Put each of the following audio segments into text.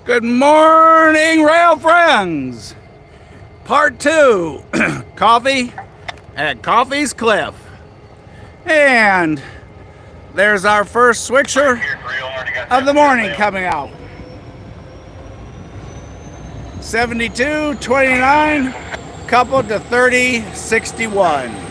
Good morning, rail friends. Part 2, Coffee at Coffey's Cliff. And there's our first switcher of the morning coming out. 72.29 coupled to 30.61.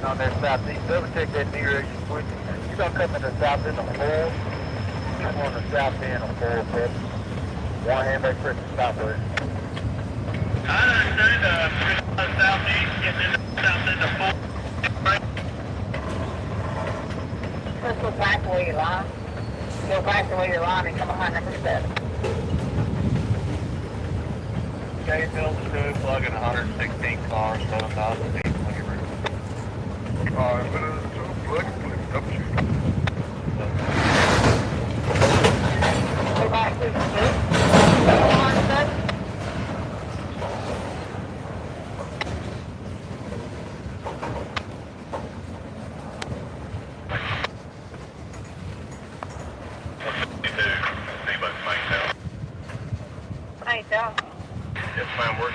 On that southeast, double check that D direction quick. You're gonna come in the south end of 4. Come on the south end of 4, but one hand back press the stop there. I understand, southeast, getting in the south end of 4. Right? Let's go back to where you line. Go back to where you're lining and come behind number 7. Okay, build the 2, plug in 116 cars, 7,000 feet. Alright, but it's 2 plug and flip up shoot. Go back to the 2. Hey, Doug. Yes, ma'am, we're...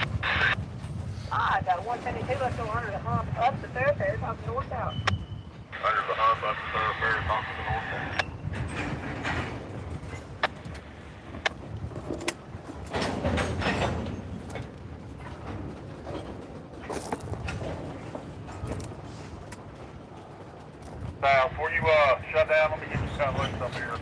I got 172, let's go under the hump, up the thoroughfare, off the north out. Under the hump, up the thoroughfare, off to the north out. Now, before you shut down, let me get you something loose up here.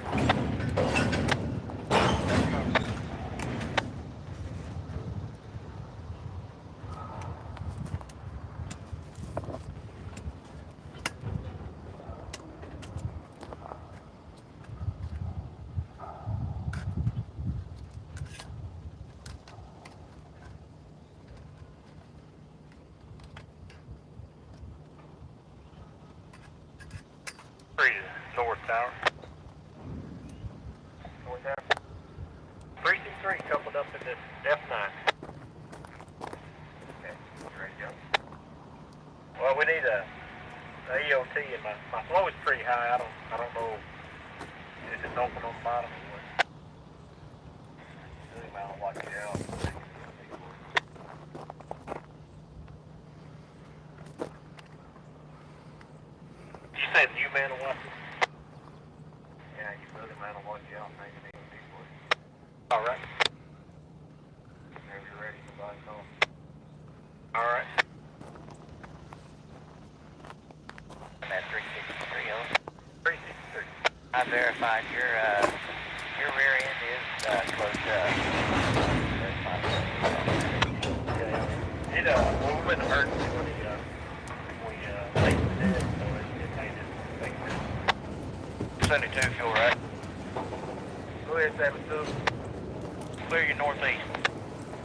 North Tower. North Tower. 323 coupled up in this F9. Okay, ready to go. Well, we need a EOT, and my flow is pretty high. I don't know if it's open on the bottom or what. I don't like it out. You said you man will watch it? Yeah, you really man will watch it out and make an EOT for you. Alright. Whenever you're ready, everybody call. Alright. I'm at 363, oh. 363. I verified your rear end is closed up. That's my it well, we wouldn't hurt when we take the dead, so it ain't as 72 fuel, right? Go ahead, 72. Clear your northeast.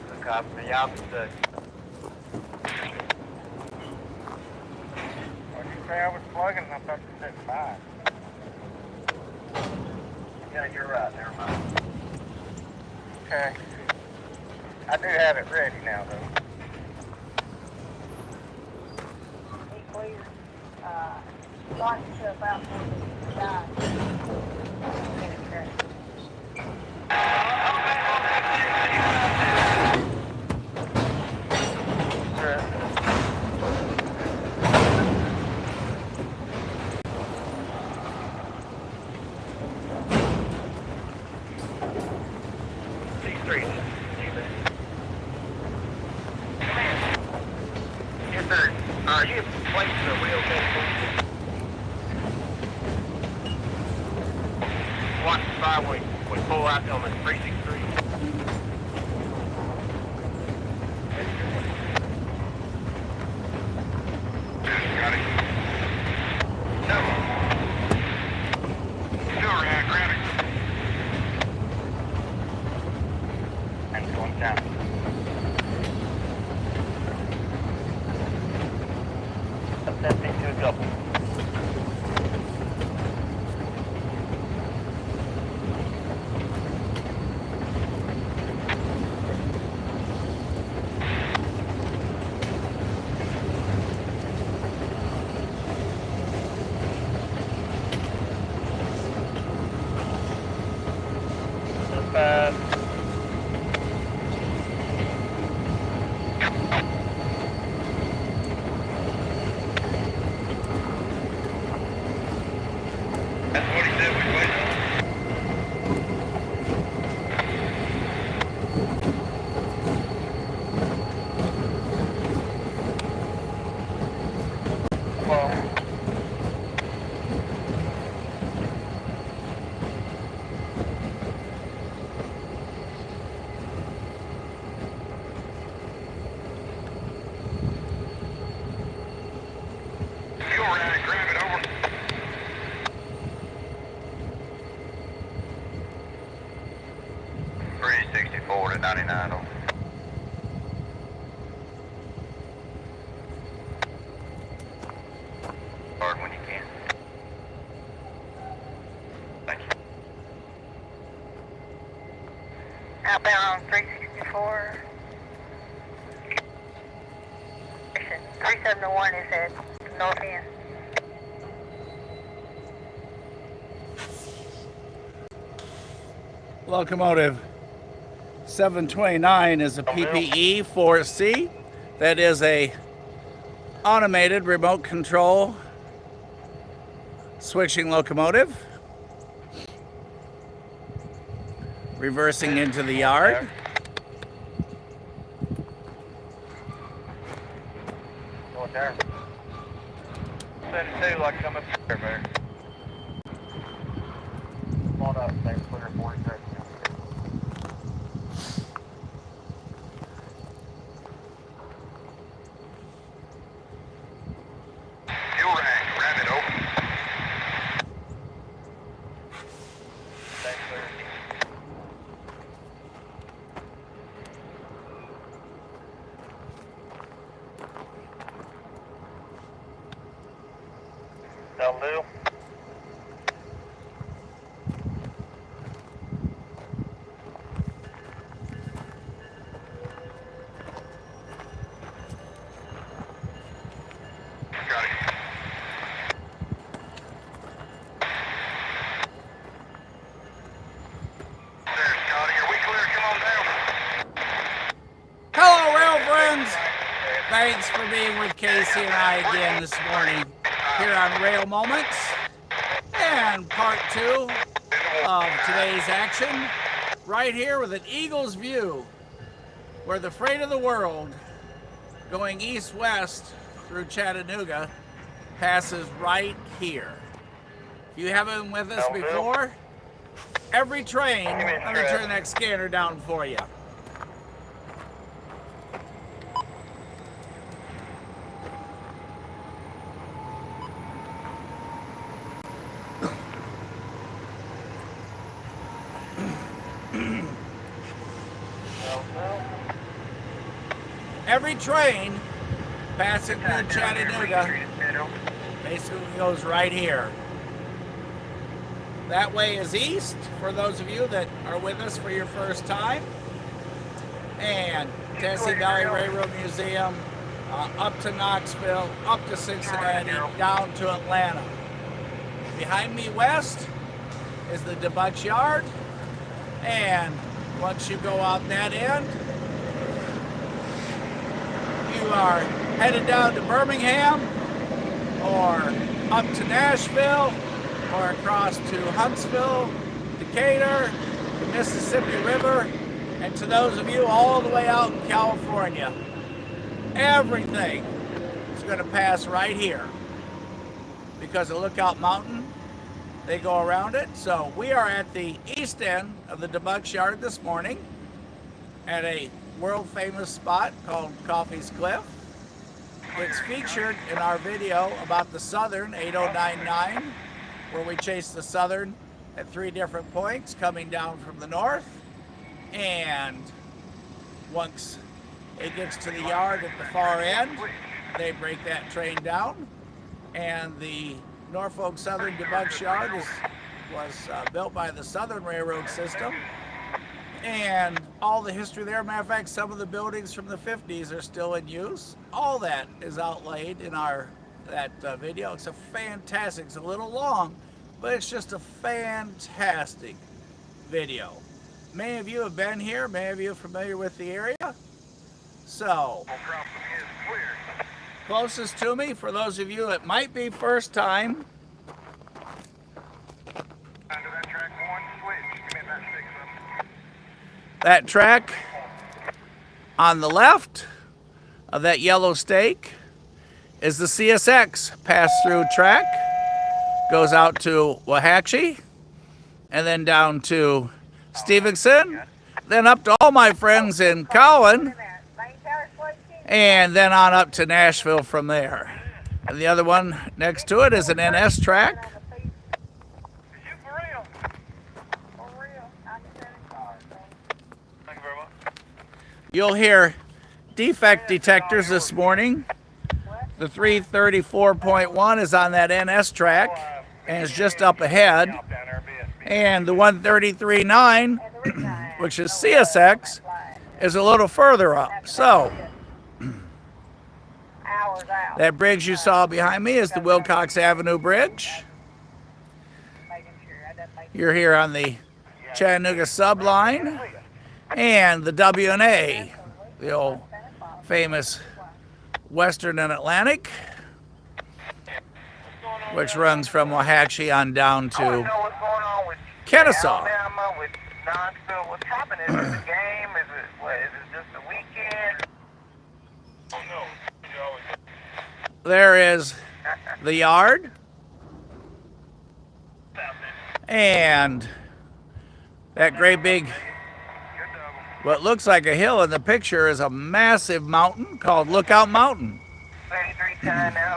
Good copy. The opposite. What did you say I was plugging? I thought you said 5. Yeah, you're right. Never mind. Okay. I do have it ready now, though. He cleared. Locked himself out for the guy. Are you placing a real vehicle? Watch the fire we pull out on the 363. Got it. No. Sure, grab it. And going down. That's into a double. That's what he said we waited on. Well, you're right, grab it over. To 99 over. Hard when you can. Thank you. Outbound 364. 371 is at north end. Locomotive 729 is a PPE 4C. That is a automated remote control switching locomotive. Reversing into the yard. Going there. 72, like come up there, man. Come on up, thanks for your 43. That'll do. Got it. There, Scotty. Are we clear? Come on down. Hello, rail friends. Thanks for being with Casey and I again this morning here on Rail Moments, and part 2 of today's action, right here with an eagle's view, where the freight of the world going east-west through Chattanooga passes right here. If you haven't been with us before, every train, let me turn that scanner down for you. Every train passing through Chattanooga basically goes right here. That way is east for those of you that are with us for your first time. And Tennessee Valley Railroad Museum, up to Knoxville, up to Cincinnati, down to Atlanta. Behind me west is the debut yard. And once you go out that end, you are headed down to Birmingham or up to Nashville or across to Huntsville, Decatur, the Mississippi River, and to those of you all the way out in California. Everything is going to pass right here because of Lookout Mountain. They go around it. So we are at the east end of the debug yard this morning at a world famous spot called Coffey's Cliff. It's featured in our video about the Southern 8099, where we chased the Southern at 3 different points coming down from the north. And once it gets to the yard at the far end, they break that train down. And the Norfolk Southern debug yard was built by the Southern Railroad system. And all the history there, matter of fact, some of the buildings from the 50s are still in use. All that is outlaid in that video. It's a fantastic, it's a little long, but it's just a fantastic video. Many of you have been here, many of you are familiar with the area. So, closest to me, for those of you that might be first time, that track on the left of that yellow stake is the CSX pass-through track. Goes out to Waxahachie and then down to Stevenson, then up to all my friends in Cowan, and then on up to Nashville from there. And the other one next to it is an NS track. You'll hear defect detectors this morning. The 334.1 is on that NS track and is just up ahead. And the 133.9, which is CSX, is a little further up. So, that bridge you saw behind me is the Wilcox Avenue Bridge. You're here on the Chattanooga subline. And the W&A, the old famous Western and Atlantic, which runs from Waxahachie on down to Kennesaw. What's happening? Is it a game? Is it just a weekend? There is the yard. And that great big, what looks like a hill in the picture, is a massive mountain called Lookout Mountain.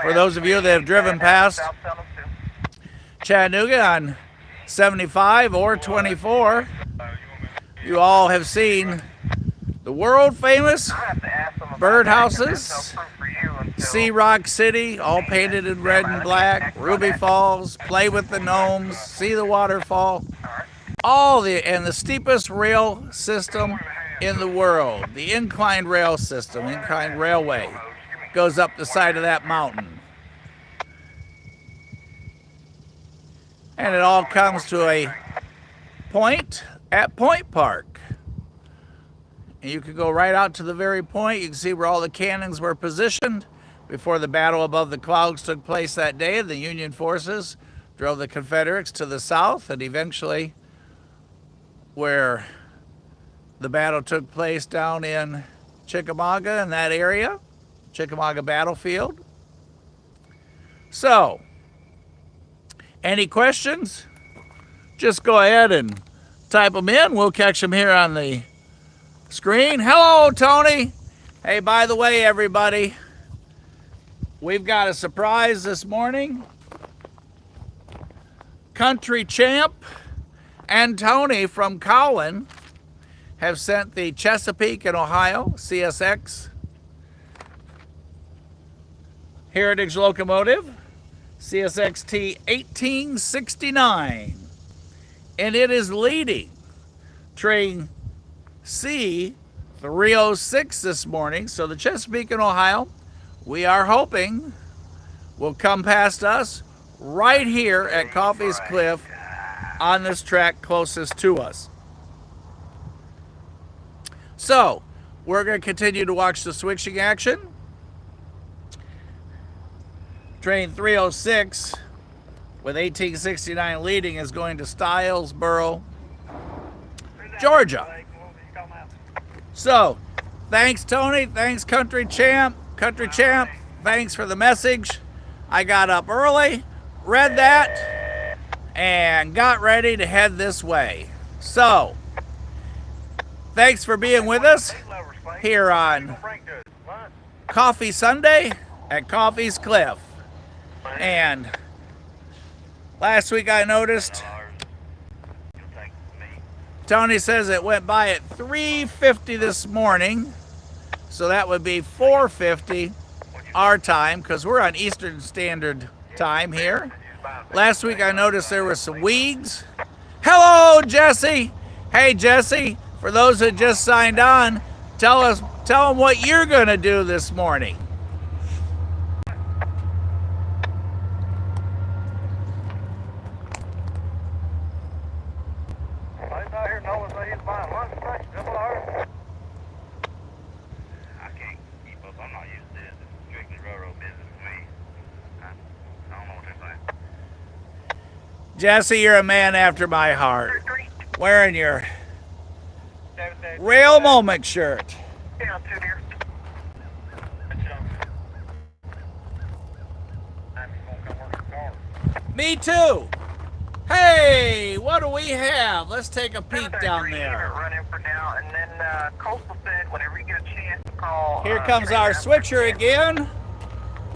For those of you that have driven past Chattanooga on 75 or 24, you all have seen the world famous birdhouses, Sea Rock City, all painted in red and black, Ruby Falls, play with the gnomes, see the waterfall, and the steepest rail system in the world, the inclined rail system, inclined railway, goes up the side of that mountain. And it all comes to a point at Point Park. And you can go right out to the very point. You can see where all the cannons were positioned before the battle above the clouds took place that day. The Union forces drove the Confederates to the south, and eventually where the battle took place down in Chickamauga, in that area, Chickamauga battlefield. So, any questions? Just go ahead and type them in. We'll catch them here on the screen. Hello, Tony. Hey, by the way, everybody, we've got a surprise this morning. Country Champ and Tony from Cowan have sent the Chesapeake and Ohio CSX Heritage Locomotive, CSXT 1869, and it is leading train C306 this morning. So the Chesapeake and Ohio, we are hoping, will come past us right here at Coffey's Cliff on this track closest to us. So, we're going to continue to watch the switching action. Train 306 with 1869 leading is going to Stylesboro, Georgia. So, thanks Tony, thanks Country Champ. thanks for the message. I got up early, read that, and got ready to head this way. So, thanks for being with us here on Coffee Sunday at Coffey's Cliff. And last week I noticed Tony says it went by at 3:50 this morning, so that would be 4:50 our time because we're on Eastern Standard Time here. Last week I noticed there were some weeds. Hello, Jesse. Hey, Jesse. For those who just signed on, tell them what you're gonna do this morning. Jesse, you're a man after my heart. Wearing your Rail Moment shirt. Me too. Hey, what do we have? Let's take a peek down there. Here comes our switcher again.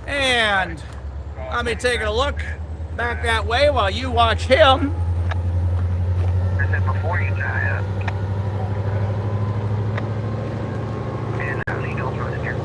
And let me take a look back that way while you watch him. Before you tie up. And he goes running here.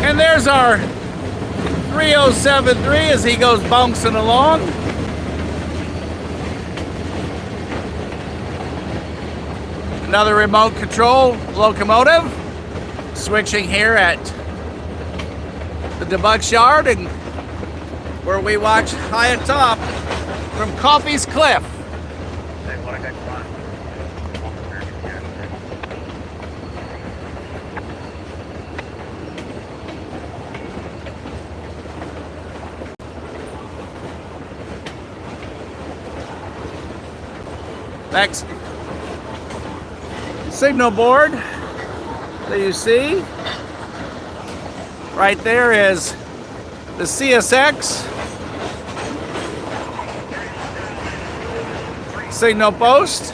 And there's our 3073 as he goes bouncing along. Another remote control locomotive switching here at the debug yard and where we watch high atop from Coffey's Cliff. Next signal board that you see right there is the CSX signal post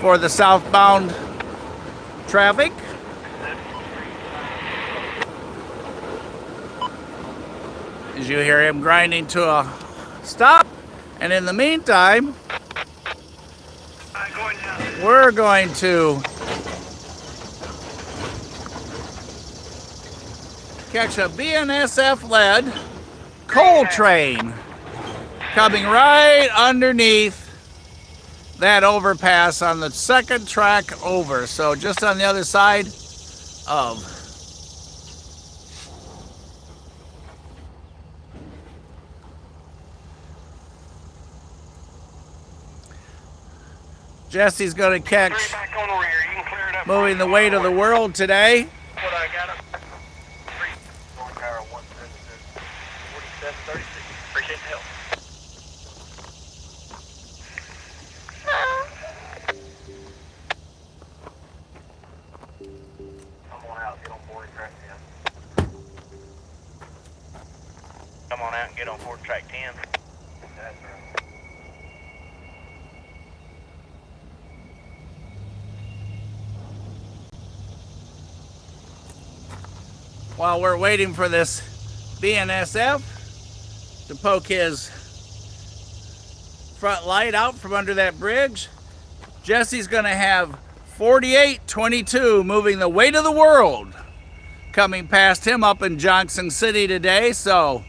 for the southbound traffic. As you hear him grinding to a stop, and in the meantime we're going to catch a BNSF-led coal train coming right underneath that overpass on the second track over. So just on the other side of Jesse's going to catch moving the weight of the world today. Appreciate the help. Come on out, get on board track 10. Come on out and get on board track 10. That's right. While we're waiting for this BNSF to poke his front light out from under that bridge, Jesse's going to have 4822 moving the weight of the world coming past him up in Johnson City today. So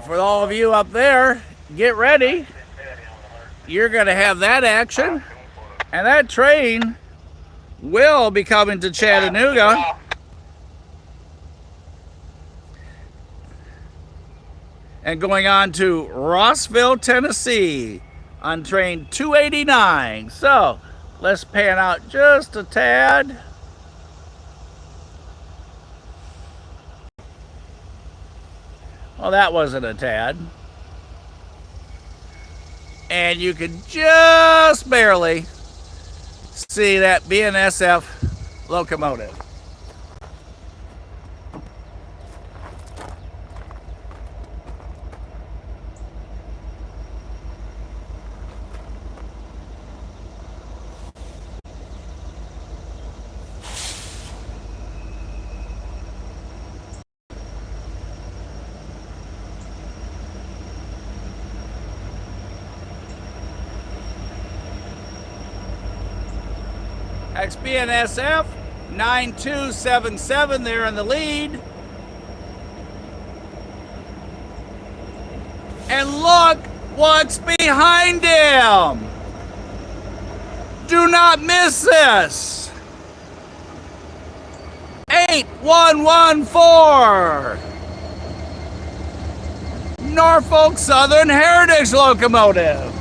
for all of you up there, get ready. you're going to have that action. And that train will be coming to Chattanooga. And going on to Rossville, Tennessee on train 289. So let's pan out just a tad. Well, that wasn't a tad. And you can just barely see that BNSF locomotive. XBNSF 9277 there in the lead. And look what's behind him. Do not miss this. 8114 Norfolk Southern Heritage locomotive.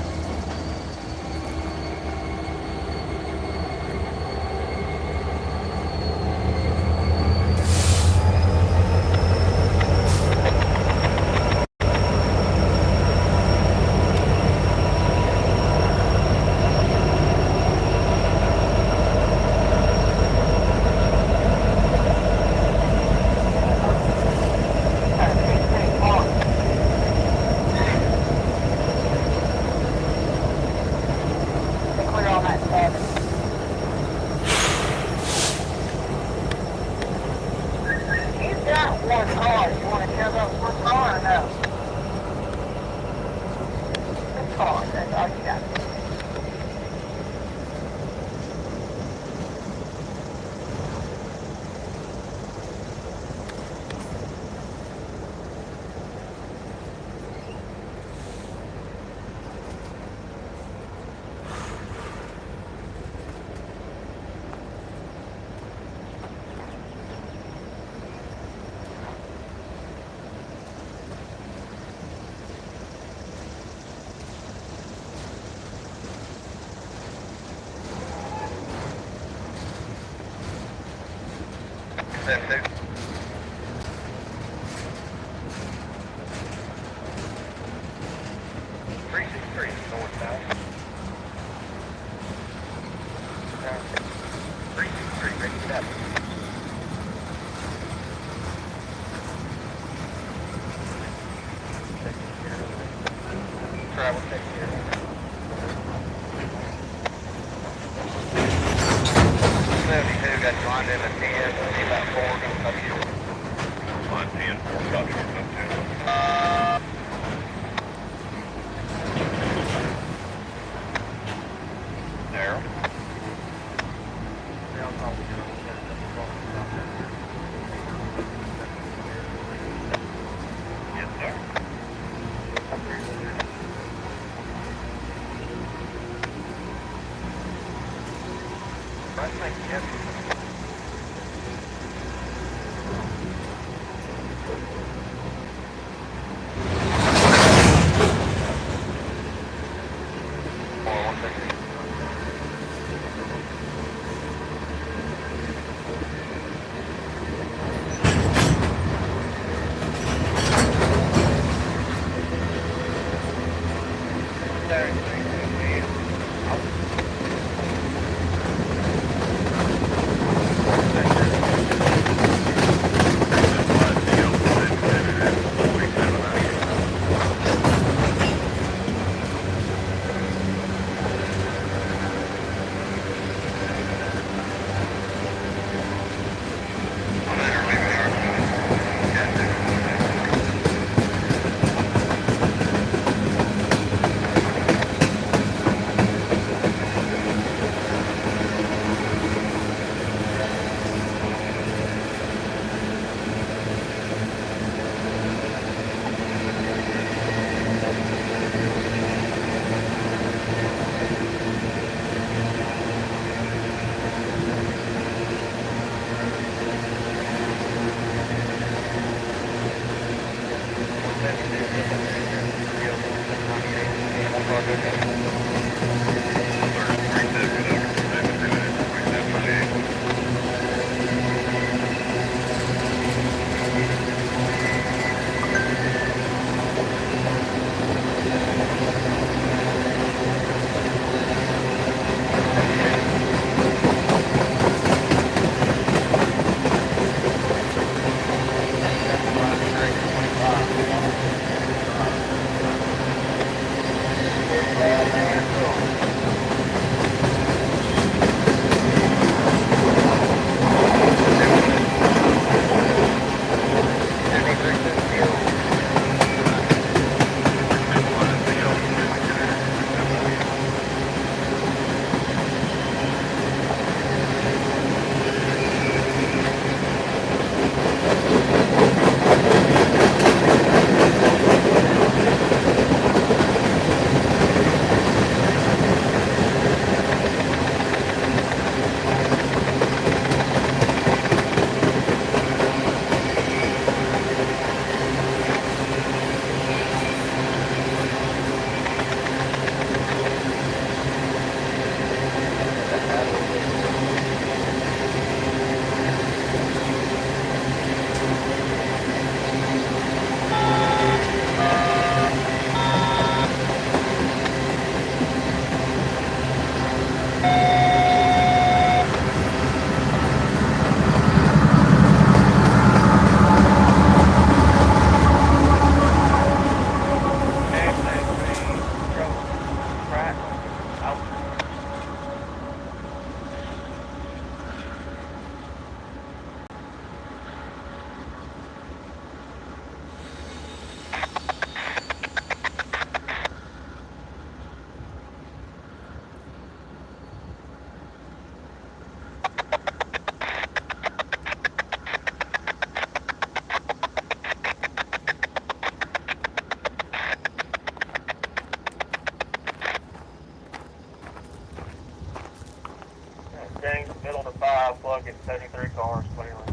James, middle to 5, plug at 73 cars, clearly.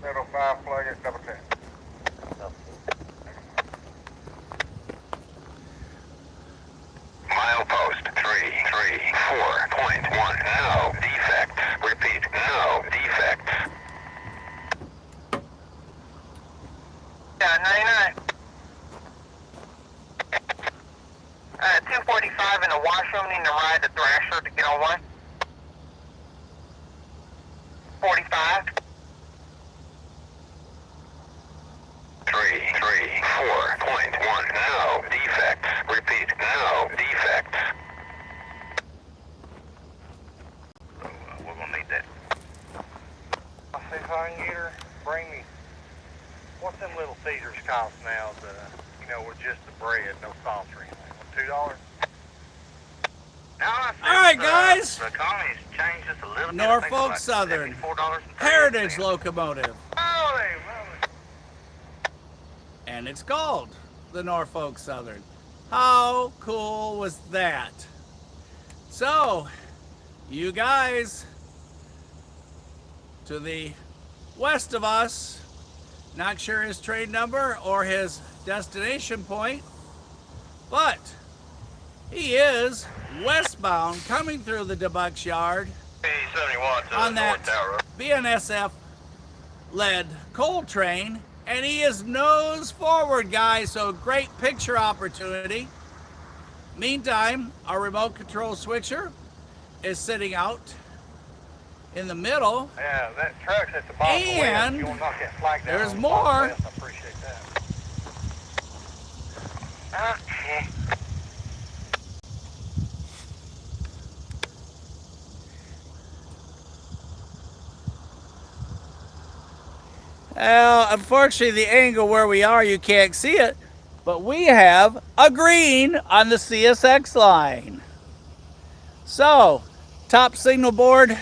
Middle 5, plug at double 10. Milepost 334.1. No defects. Repeat, no defects. Yeah, 99. 245 in the washroom, needing to ride the Thrasher to get on one. 45. 334.1. No defects. Repeat, no defects. We're gonna need that. I'll see if I can get her. Bring me. What's them little Caesars cost now? With just the bread, no sauce or anything. $2. Now, All right, guys. The economy's changed just a little bit. Norfolk Southern Heritage locomotive. Holy moly. And it's called the Norfolk Southern. How cool was that? So, you guys to the west of us, not sure his train number or his destination point, but he is westbound coming through the DeBuck's Yard on that BNSF-led coal train, and he is nose forward, guys, so great picture opportunity. Meantime, our remote control switcher is sitting out in the middle. Yeah, that truck's at the bottom of the west. And You want to knock that flag down there's on the bottom more. west, I appreciate that. Okay. Well, unfortunately, the angle where we are, you can't see it, but we have a green on the CSX line. So, top signal board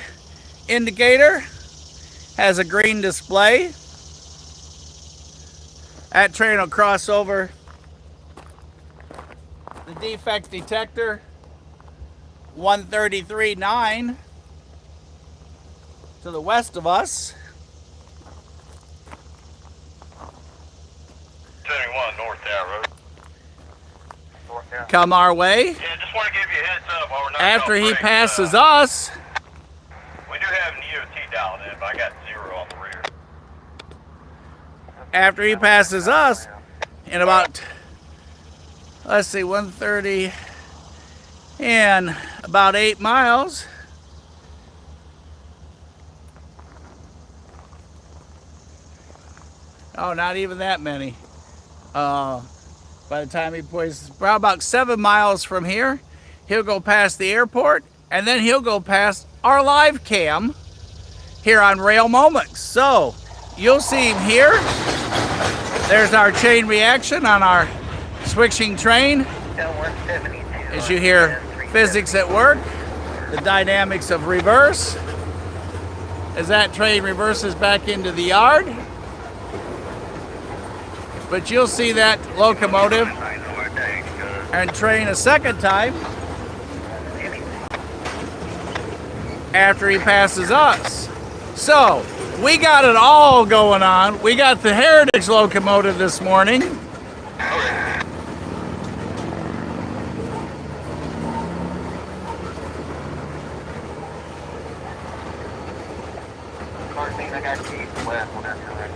indicator has a green display. That train will cross over the defect detector 133.9 to the west of us. 71 North Tower Road. come our way. Yeah, just want to give you a heads up while we're not After he break, passes us, we do have an EOT dialed in, but I got 0 on the rear. after he passes us, in about, let's see, 130 and about 8 miles, oh, not even that many. By the time he plays, probably about 7 miles from here, he'll go past the airport, and then he'll go past our live cam here on Rail Moments. So you'll see him here. There's our chain reaction on our switching train. As you hear physics at work, the dynamics of reverse. As that train reverses back into the yard. But you'll see that locomotive and train a second time after he passes us. So we got it all going on. We got the Heritage locomotive this morning. I got keys left on that side.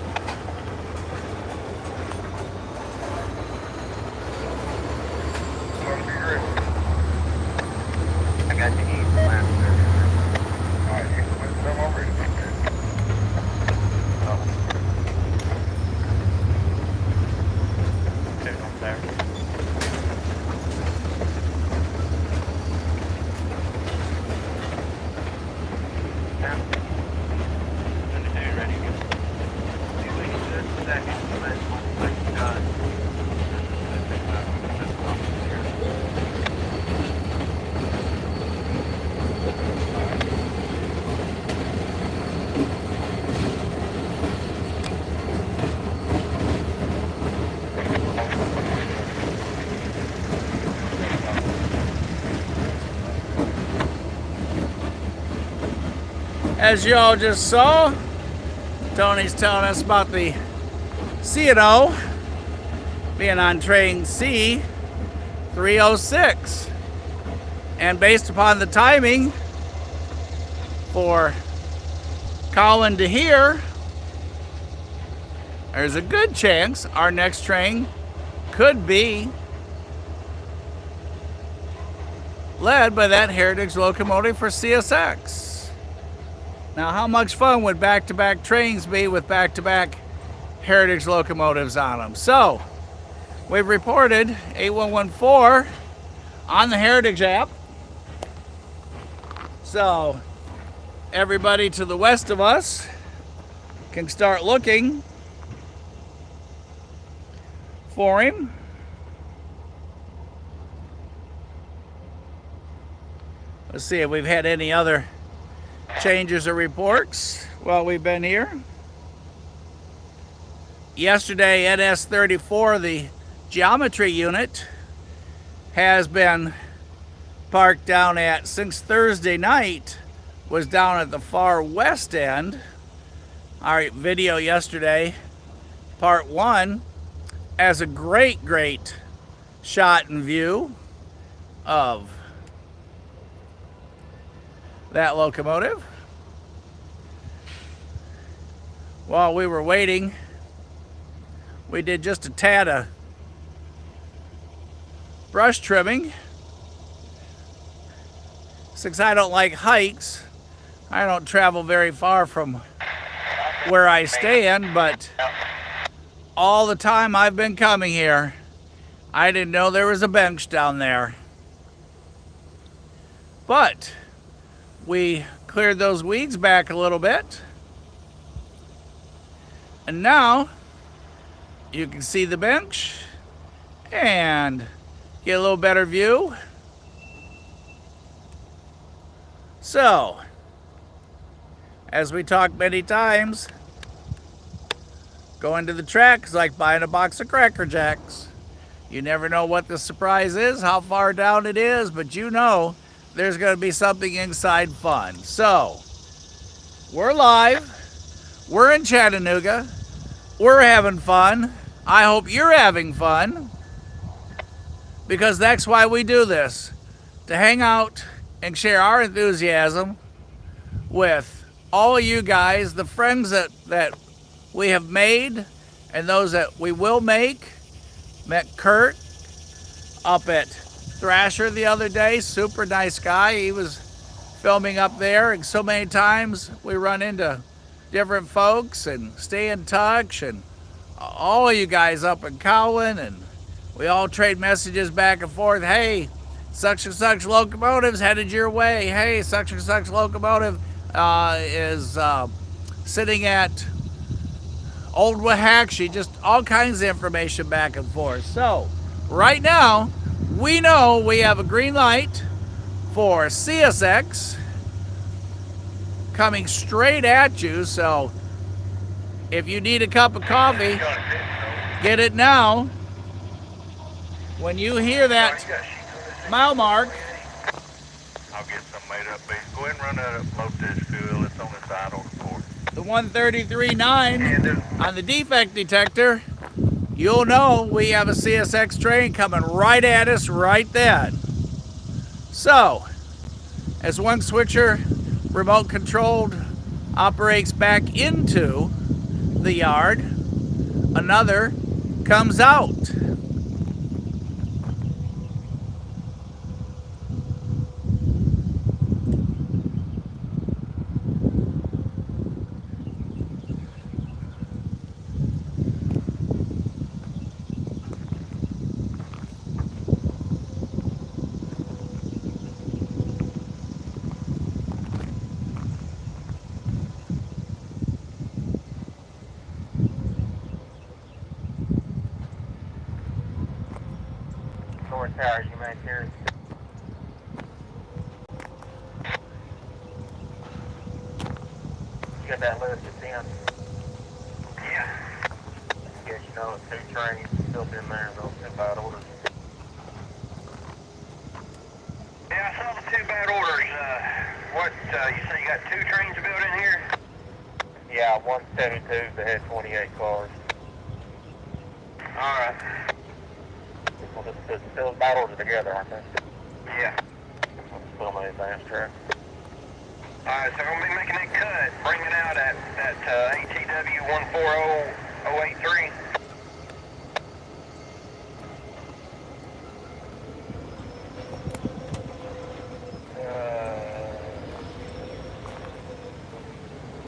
I got the keys left. Alright, you can come over and As you all just saw, Tony's telling us about the C&O being on train C306. And based upon the timing for Colin to here, there's a good chance our next train could be led by that Heritage locomotive for CSX. Now, how much fun would back-to-back trains be with back-to-back Heritage locomotives on them? So, we've reported 8114 on the Heritage app. So, everybody to the west of us can start looking for him. Let's see if we've had any other changes or reports while we've been here. Yesterday, NS34, the geometry unit, has been parked down at, since Thursday night, was down at the far west end. Our video yesterday, part 1, has a great shot and view of that locomotive. While we were waiting, we did just a tad of brush trimming. Since I don't like hikes, I don't travel very far from where I stand, but all the time I've been coming here, I didn't know there was a bench down there. But we cleared those weeds back a little bit. And now you can see the bench and get a little better view. So, as we talked many times, going to the track is like buying a box of Cracker Jacks. You never know what the surprise is, how far down it is, but you know there's going to be something inside fun. So, we're live. We're in Chattanooga. We're having fun. I hope you're having fun. because that's why we do this, to hang out and share our enthusiasm with all of you guys, the friends that we have made and those that we will make. Met Kurt up at Thrasher the other day, super nice guy. He was filming up there, and so many times we run into different folks and stay in touch, and all of you guys up in Cowan, and we all trade messages back and forth. Hey, such and such locomotive's headed your way. Hey, such and such locomotive is sitting at Old Waxahachie. Just all kinds of information back and forth. So right now we know we have a green light for CSX coming straight at you. So if you need a cup of coffee, get it now. When you hear that mile mark, I'll get some made up, but go ahead and run that up, load this fuel. It's on the side on the floor. the 133.9 on the defect detector, you'll know we have a CSX train coming right at us right then. So, as one switcher remote controlled operates back into the yard, another comes out. North Tower, you may carry. You got that list of 10? Yeah. Guess you know it's 2 trains built in there, those 2 bad orders. Yeah, I saw the 2 bad orders. You say you got 2 trains built in here? Yeah, 172 that had 28 cars. Alright. Those bad orders together, aren't they? Yeah. Let's put them on the advanced track. Alright, so I'm going to be making that cut, bringing out at ATW 140083.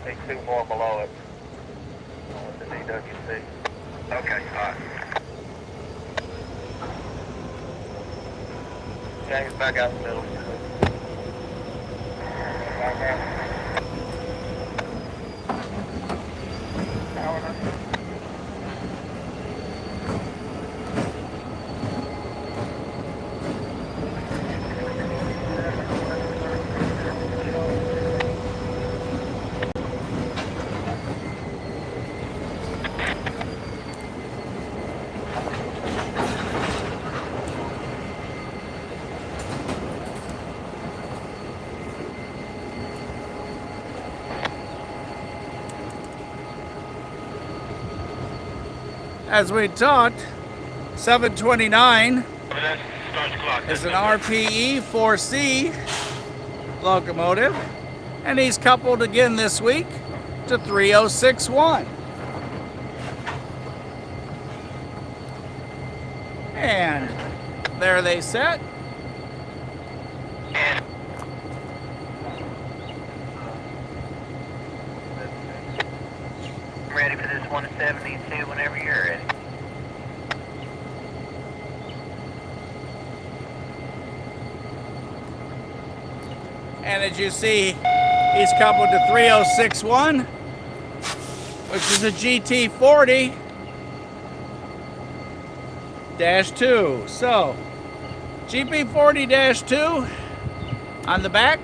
Take 2 more below it. With the DWC. Okay, alright. James back out the middle. Back out. As we talked, 729 is an RPE 4C locomotive, and he's coupled again this week to 3061. And there they sit. I'm ready for this 172 whenever you're ready. And as you see, he's coupled to 3061, which is a GT40-2. So, GP40-2 on the back,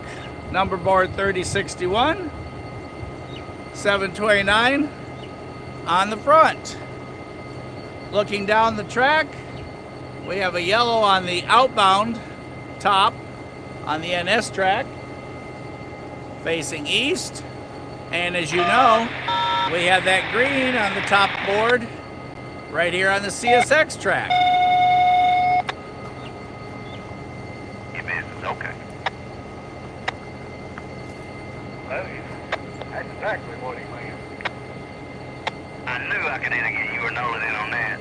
number board 3061, 729 on the front. Looking down the track, we have a yellow on the outbound top on the NS track, facing east. And as you know, we have that green on the top board right here on the CSX track. That's exactly what he meant. I knew I could either get you or Nolan in on that.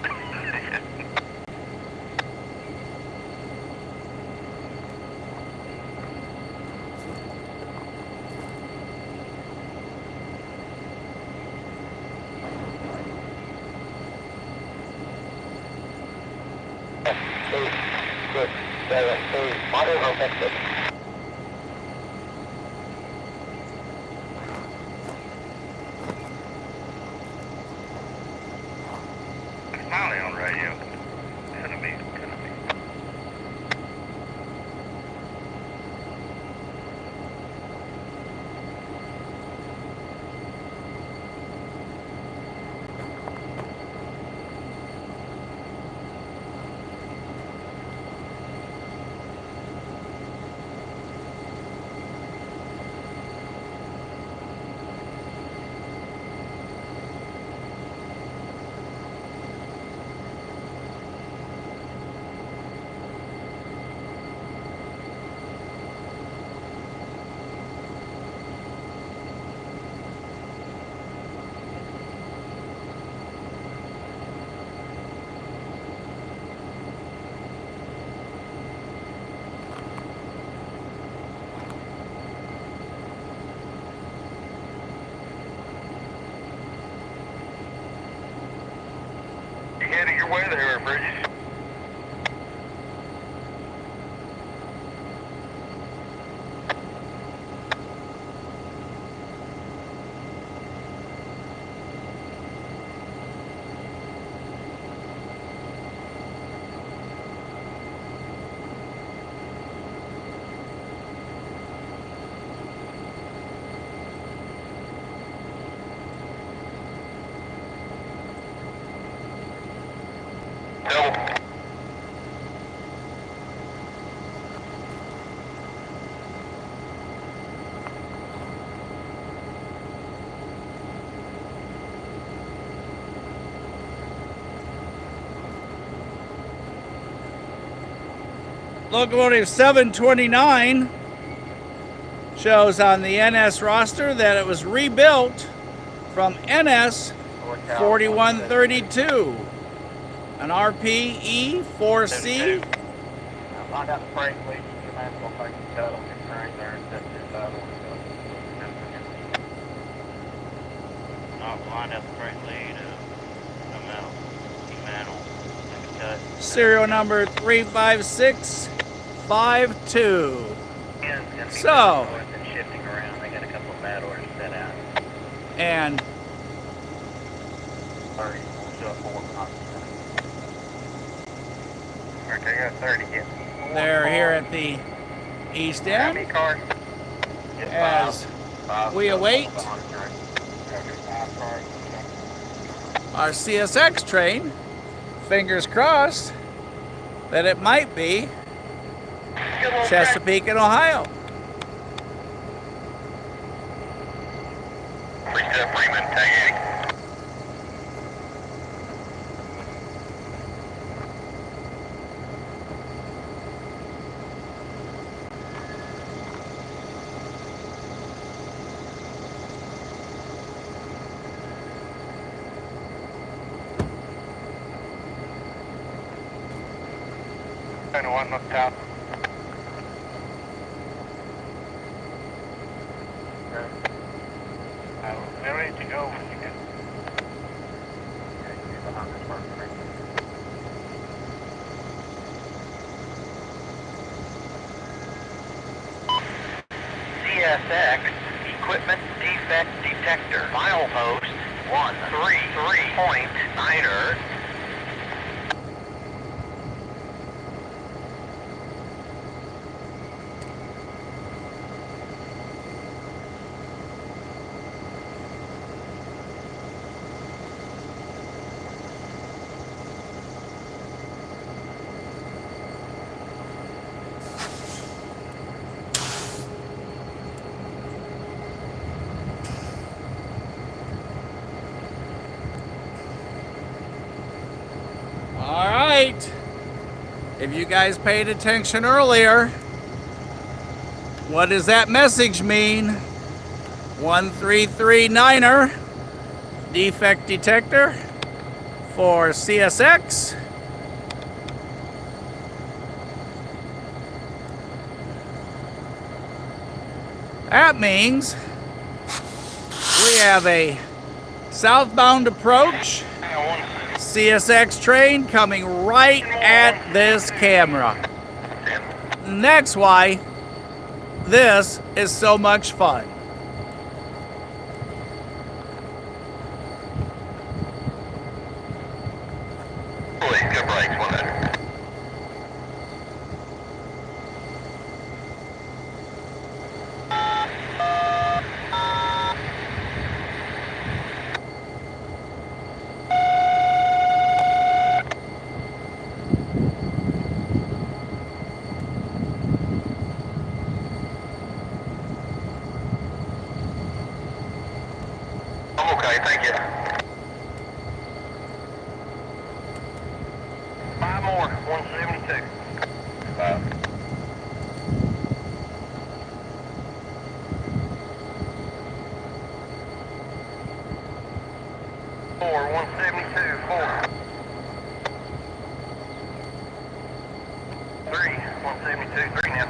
Smiley on radio. Couldn't be. You headed your way there, Bridges. Double. Locomotive 729 shows on the NS roster that it was rebuilt from NS 4132, an RPE 4C. I got the freight lead. The man's going to take the cut on his train there and set this out on Not line up the freight lead, come out, keep man on, take a cut. Serial number 35652. So, shifting around. They got a couple of bad orders set out. and 30, we'll show 4 knots. Alright, they got 30 hit. they're here at the east How end many cars? as we await our CSX train. Fingers crossed that it might be Chesapeake and Ohio. Freeman, tag 80. Kind of one up top. They're ready to go when you get behind this first train. CSX Equipment Defect Detector. Milepost 133.9er. All right. If you guys paid attention earlier, what does that message mean? 1339er defect detector for CSX. That means we have a southbound approach CSX train coming right at this camera. And that's why this is so much fun. Good brakes, 100. I'm okay, thank you. 5 more, 172. 172, 4. 3, 172, 3 now.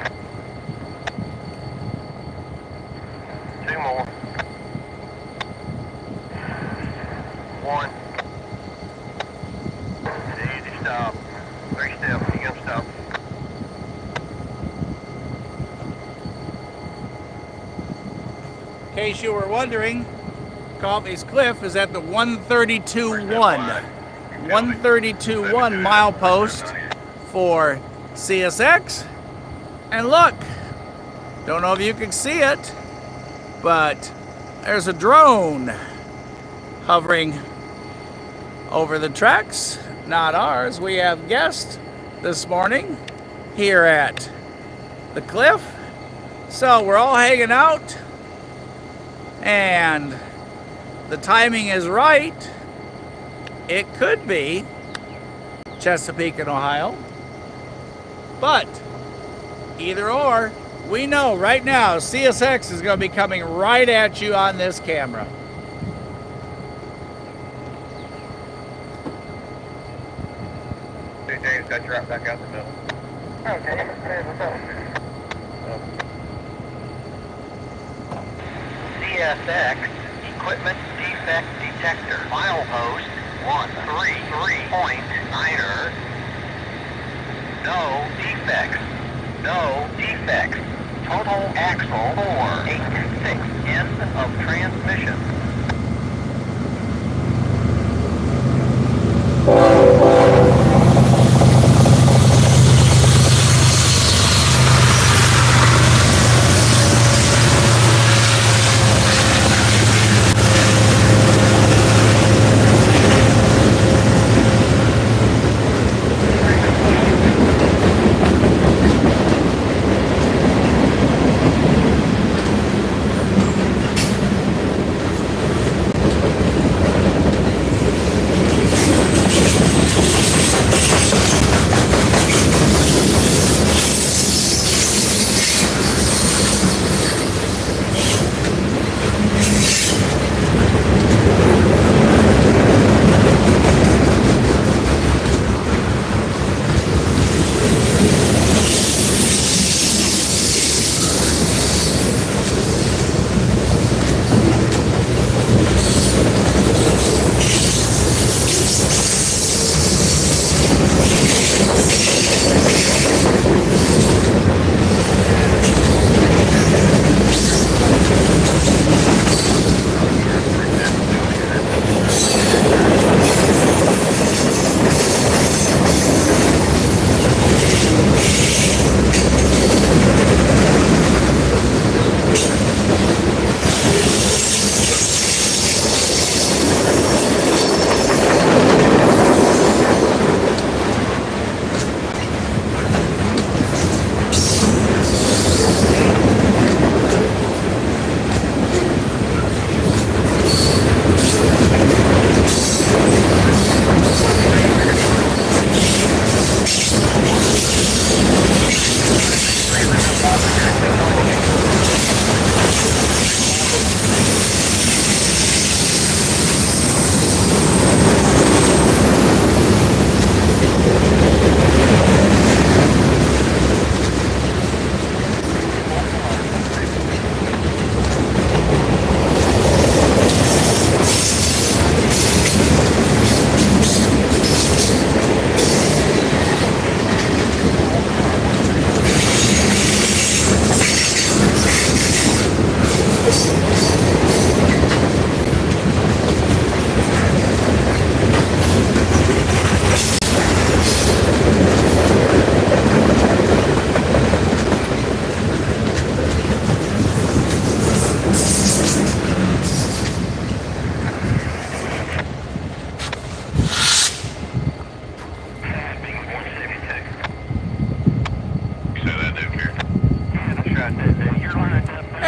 2 more. 1. Easy stop. 3 steps, you gonna stop. In case you were wondering, Coffey's Cliff is at the 132.1 milepost for CSX. And look, don't know if you can see it, but there's a drone hovering over the tracks. Not ours. We have guests this morning here at the cliff. So we're all hanging out, and the timing is right. It could be Chesapeake and Ohio, but either or, we know right now CSX is going to be coming right at you on this camera. Hey, James, got you right back out the middle. Okay, CSX Equipment Defect Detector. Milepost 133.9er. No defects. No defects. Total axle 486. End of transmission.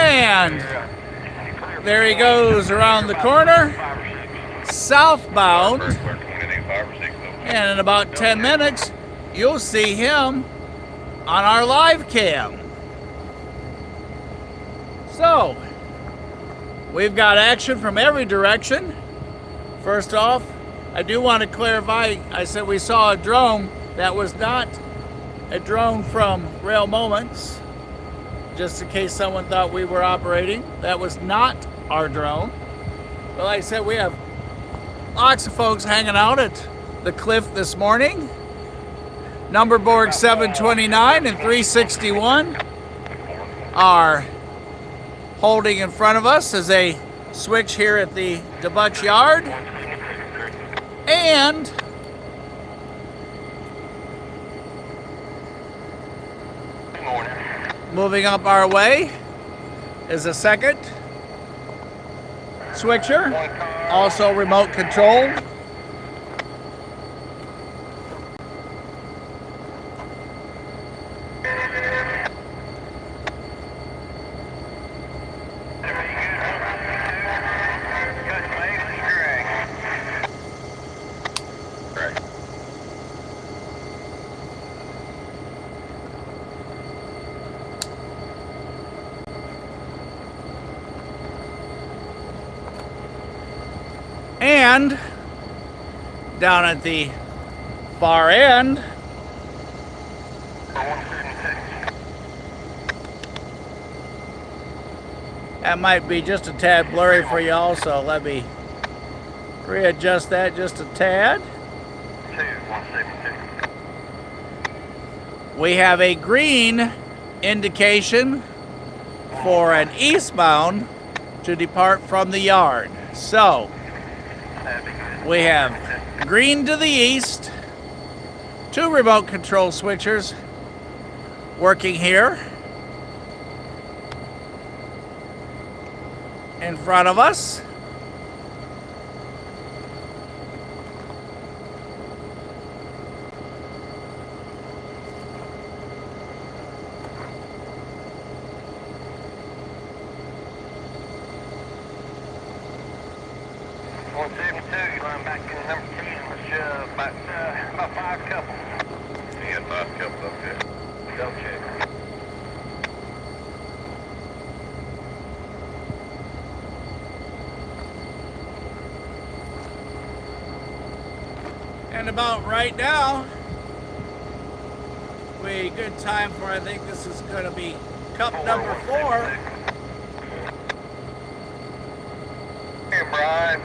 And there he goes around the corner, southbound. And in about 10 minutes, you'll see him on our live cam. So, we've got action from every direction. First off, I do want to clarify, I said we saw a drone. That was not a drone from Rail Moments. Just in case someone thought we were operating. That was not our drone. But like I said, we have lots of folks hanging out at the cliff this morning. Numberboard 729 and 361 are holding in front of us as they switch here at the DeBuck's yard. And moving up our way is a second switcher, also remote controlled. And down at the far end, that might be just a tad blurry for you also. Let me readjust that just a tad. We have a green indication for an eastbound to depart from the yard. So we have green to the east, 2 remote control switchers working here in front of us. About 5 couples. You got 5 couples up there. Double check. And about right now, we good time for, I think this is going to be cup number 4. Hey, Brian.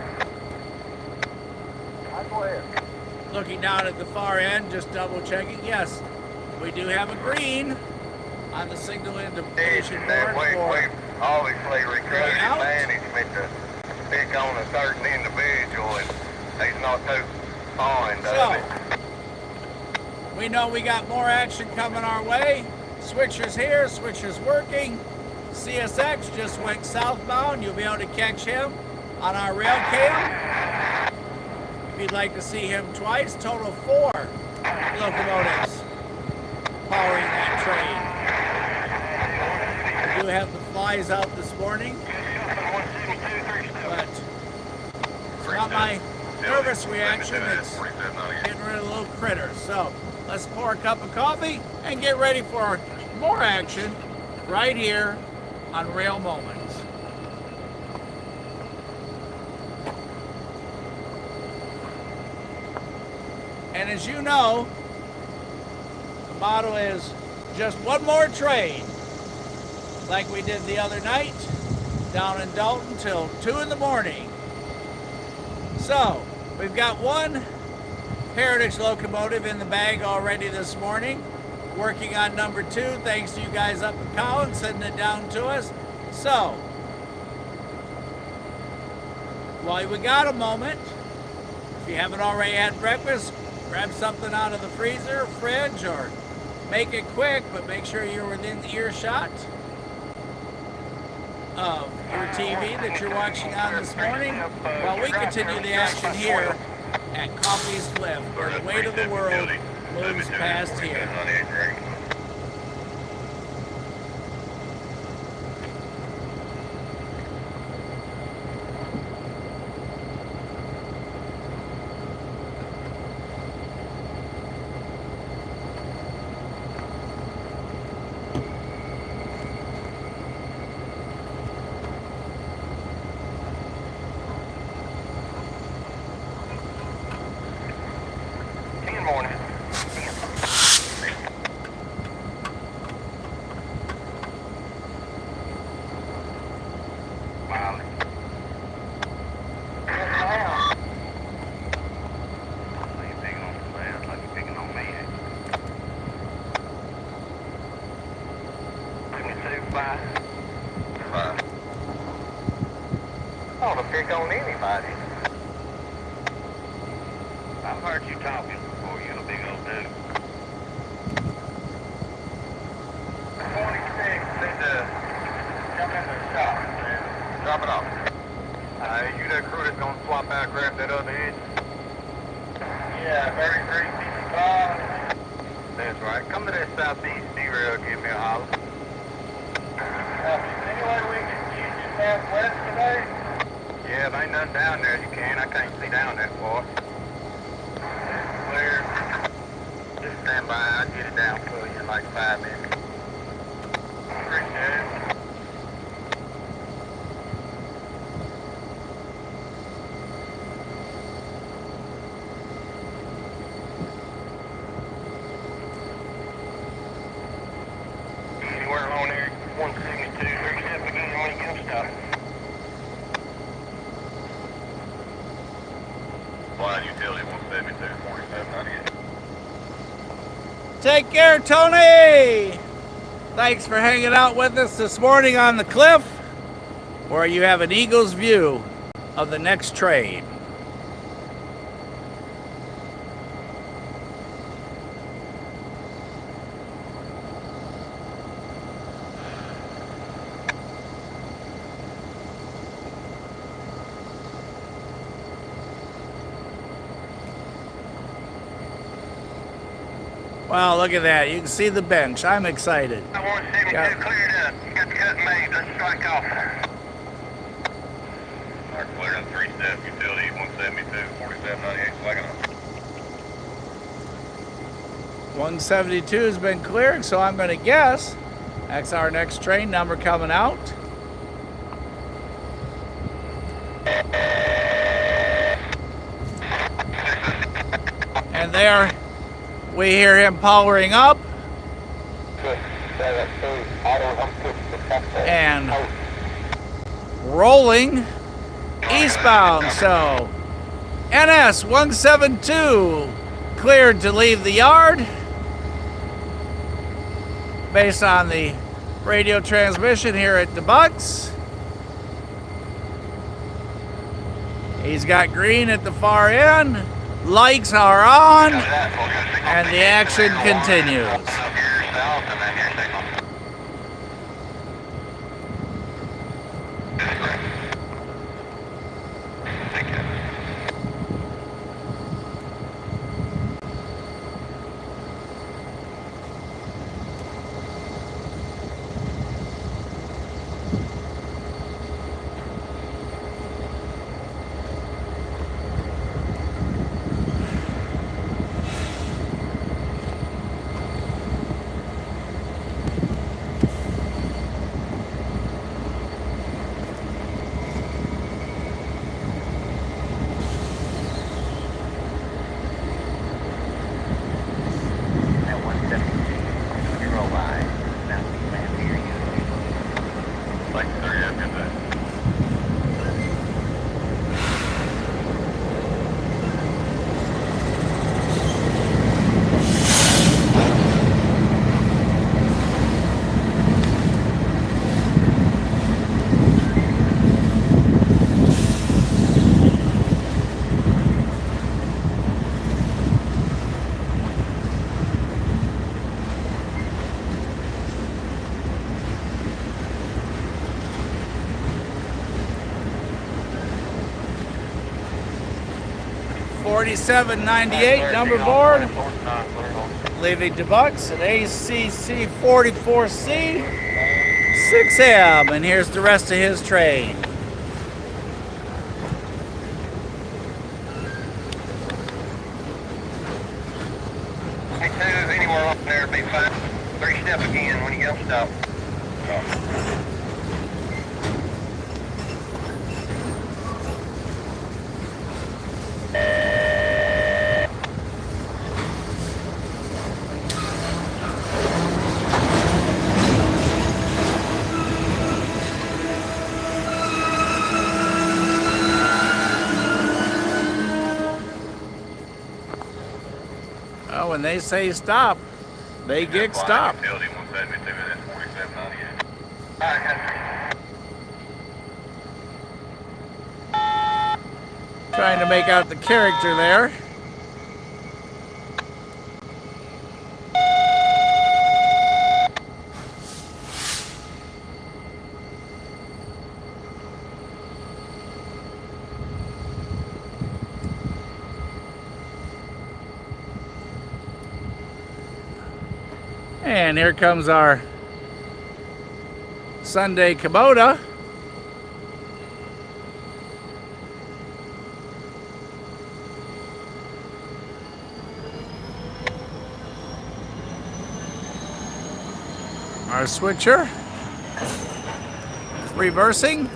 Go ahead. Looking down at the far end, just double checking. Yes, we do have a green on the signal indication board for Obviously recruited out. management to pick on a certain individual, and he's not too fond of it. So, we know we got more action coming our way. Switchers here, switchers working. CSX just went southbound. You'll be able to catch him on our rail cam. If you'd like to see him twice, total 4 locomotives powering that train. We do have the flies out this morning, but it's not my nervous reaction, it's getting rid of the little critters. So let's pour a cup of coffee and get ready for more action right here on Rail Moments. And as you know, the motto is just one more train, like we did the other night down in Dalton till 2 in the morning. So we've got 1 Heritage locomotive in the bag already this morning, working on number 2, thanks to you guys up in Collins sending it down to us. So while we got a moment, if you haven't already had breakfast, grab something out of the freezer, fridge, or make it quick, but make sure you're within earshot of your TV that you're watching on this morning while we continue the action here at Coffey's Cliff, where the weight of the world moves past here. 172, 5. I don't want to pick on anybody. I've heard you talking before, you a big old dude. 26 need to come in the shop, man. Drop it off. You that crew that's gonna swap out and grab that other edge? Yeah, 3355. That's right. Come to that southeast D-rail, give me a holler. Any way we can use you southwest today? Yeah, if ain't nothing down there, you can. I can't see down that far. Clear. Just stand by. I'll get it down for you in like 5 minutes. Appreciate it. Anywhere along there, 172, 37 again when you come stop. Line utility 172, 4798. Take care, Tony! Thanks for hanging out with us this morning on the cliff, where you have an eagle's view of the next train. Wow, look at that. You can see the bench. I'm excited. 172 Got- cleared up. You got the cut made. Let's strike off. Alright, clear up 3-step utility 172, 4798, flagging up. 172 has been cleared, so I'm going to guess that's our next train number coming out. And there we hear him powering up and rolling eastbound. So NS 172 cleared to leave the yard based on the radio transmission here at the Bucks. He's got green at the far end. Lights are on, and the action continues. $47.98 number board, leaving the Bucks at ACC 44C 6M, and here's the rest of his train. Hey, two, anywhere up there would be fine. 3-step again when you get stop. Oh, when they say stop, they get stopped. Utility 172, that's 4798. Trying to make out the character there. And here comes our Sunday Kubota. Our switcher reversing.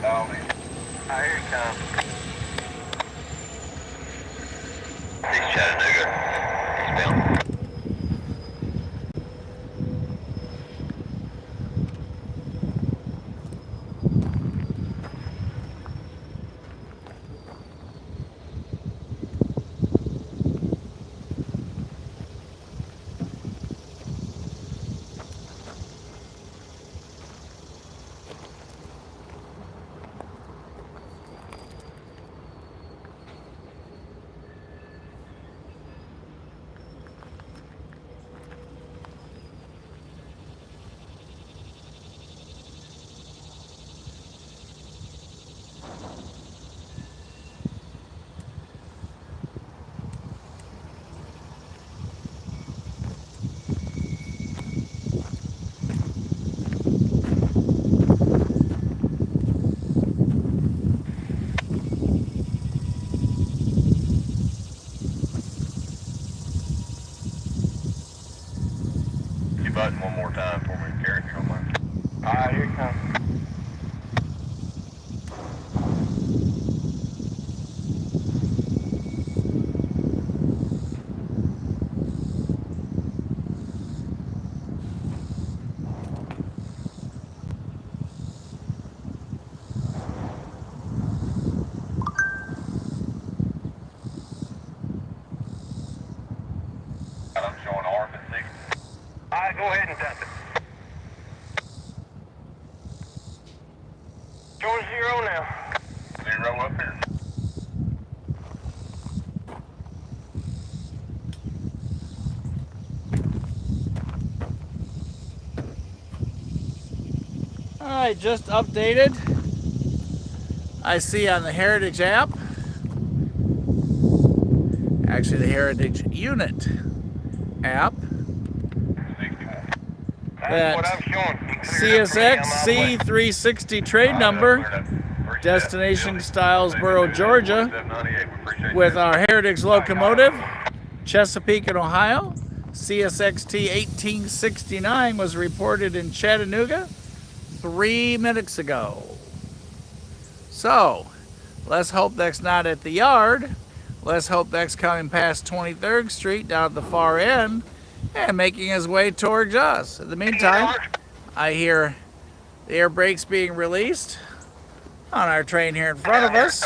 Dolly. Here he comes. East Chattanooga. Eastbound. Button one more time for me, Gary, if you don't mind. Here he comes. I'm showing R at 6. Go ahead and dump it. Showing 0 now. 0 up here. All right, just updated. I see on the Heritage app, actually the Heritage Unit app, That's what I'm showing. CSX C360 trade number, destination Stylesboro, Georgia, with our Heritage locomotive, Chesapeake in Ohio. CSXT 1869 was reported in Chattanooga 3 minutes ago. So, let's hope that's not at the yard. Let's hope that's coming past 23rd Street down at the far end and making his way towards us. In the meantime, I hear the air brakes being released on our train here in front of us.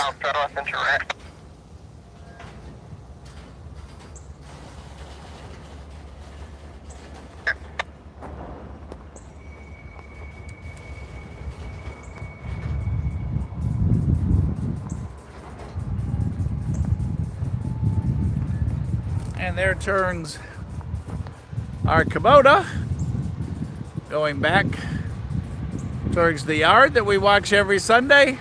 And there turns our Kubota going back towards the yard that we watch every Sunday.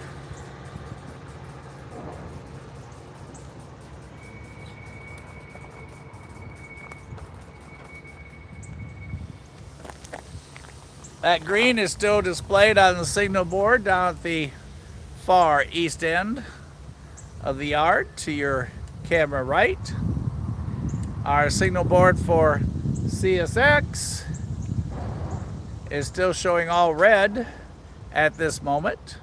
That green is still displayed on the signal board down at the far east end of the yard to your camera right. Our signal board for CSX is still showing all red at this moment.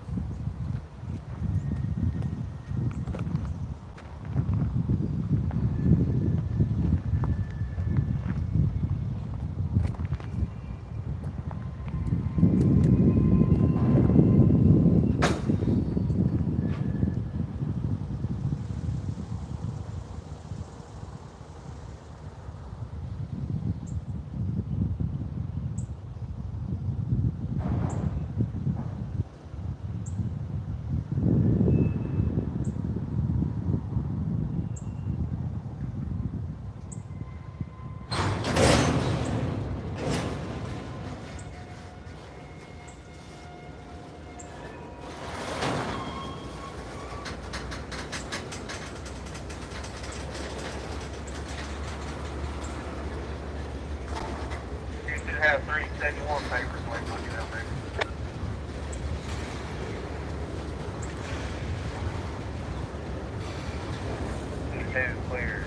You should have 371 papers waiting on you down there. Two clear.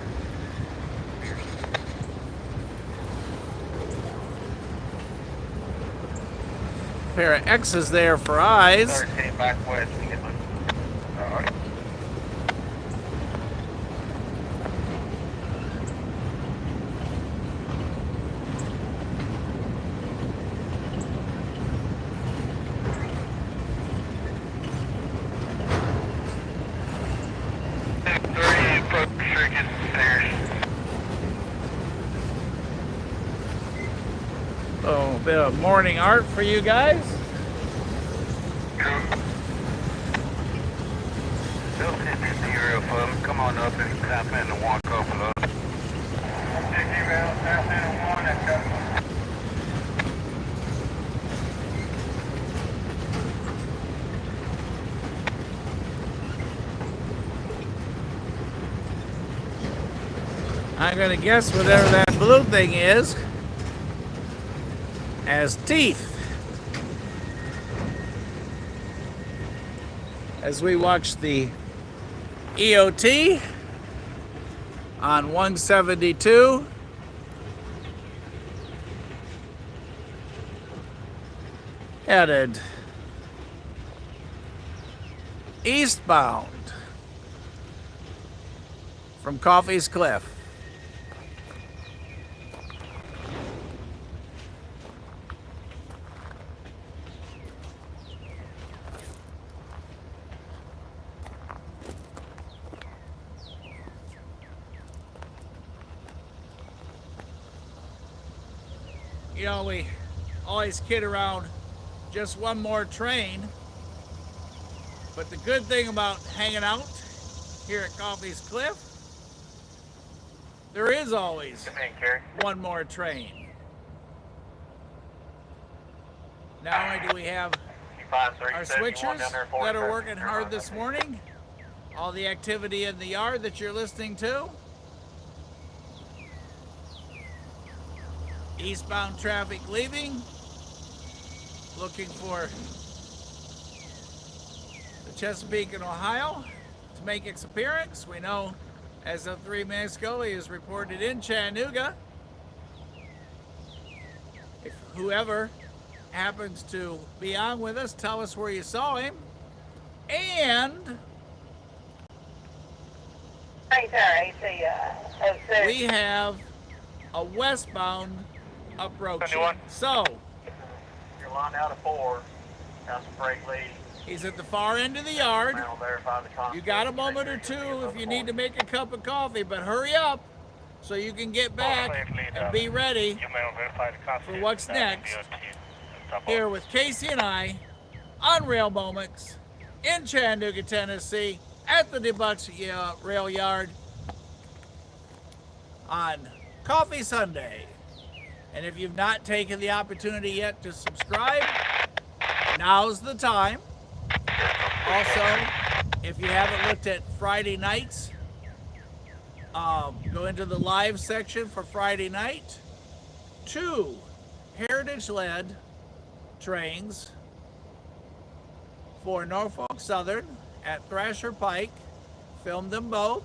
Pair of X's there for eyes. 13 back west. You get all right. Oh, a bit of morning art for you guys. Come on up and tap into one couple of. I'm gonna guess whatever that blue thing is as teeth. As we watch the EOT on 172 headed eastbound from Coffey's Cliff. You know, we always kid around just one more train, but the good thing about hanging out here at Coffey's Cliff, there is always one more train. Not only do we have our switchers that are working hard this morning, all the activity in the yard that you're listening to, eastbound traffic leaving, looking for the Chesapeake and Ohio to make its appearance. We know as of 3 minutes ago he is reported in Chattanooga. If whoever happens to be on with us, tell us where you saw him. And we have a westbound approaching. So You're lined out of 4. That's a freight lead. he's at the far end of the yard. You got a moment or two if you need to make a cup of coffee, but hurry up so you can get back and be ready for what's next. Here with Casey and I on Rail Moments in Chattanooga, Tennessee at the DeBucks Rail Yard. on Coffee Sunday. And if you've not taken the opportunity yet to subscribe, now's the time. Also, if you haven't looked at Friday nights, go into the live section for Friday night. 2 heritage-led trains for Norfolk Southern at Thrasher Pike. Filmed them both.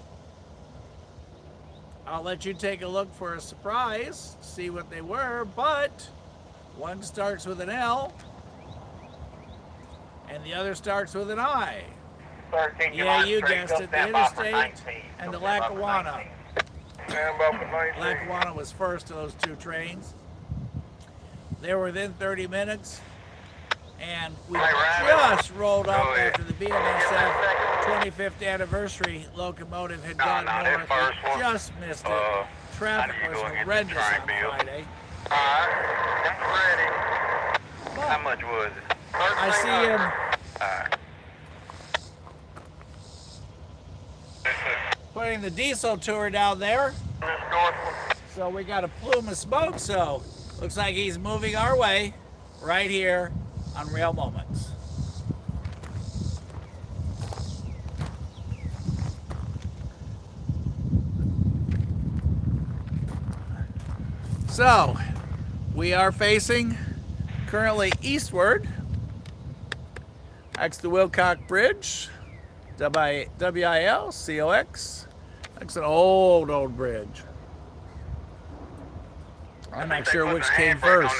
I'll let you take a look for a surprise, see what they were, but one starts with an L and the other starts with an I. 13, Yeah, you guessed it, the interstate and the Lackawanna. Lackawanna was first of those 2 trains. They were within 30 minutes, and we just rolled up after the BNSF 25th anniversary locomotive had gone north. We just missed it. Traffic was horrendous on Friday. That's ready. How much was it? I see him putting the diesel tour down there. So we got a plume of smoke, so looks like he's moving our way right here on Rail Moments. So we are facing currently eastward. That's the Wilcox Bridge, WIL, COX. That's an old bridge. I'm not sure which came first,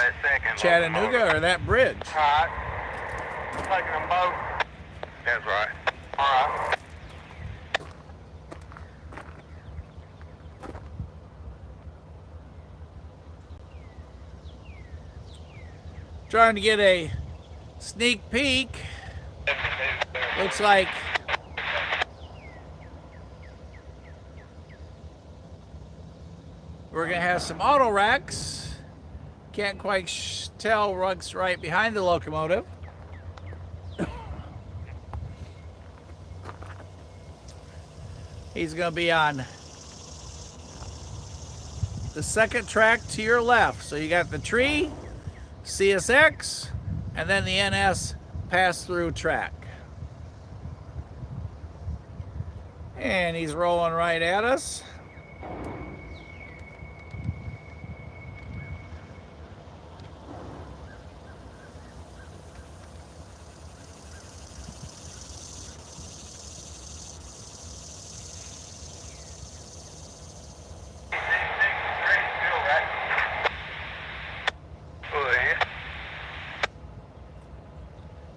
Chattanooga or that bridge. All right. I'm taking them both. That's right. All right. Trying to get a sneak peek. Looks like we're gonna have some auto racks. Can't quite tell what's right behind the locomotive. He's gonna be on the second track to your left. So you got the tree, CSX, and then the NS pass-through track. And he's rolling right at us.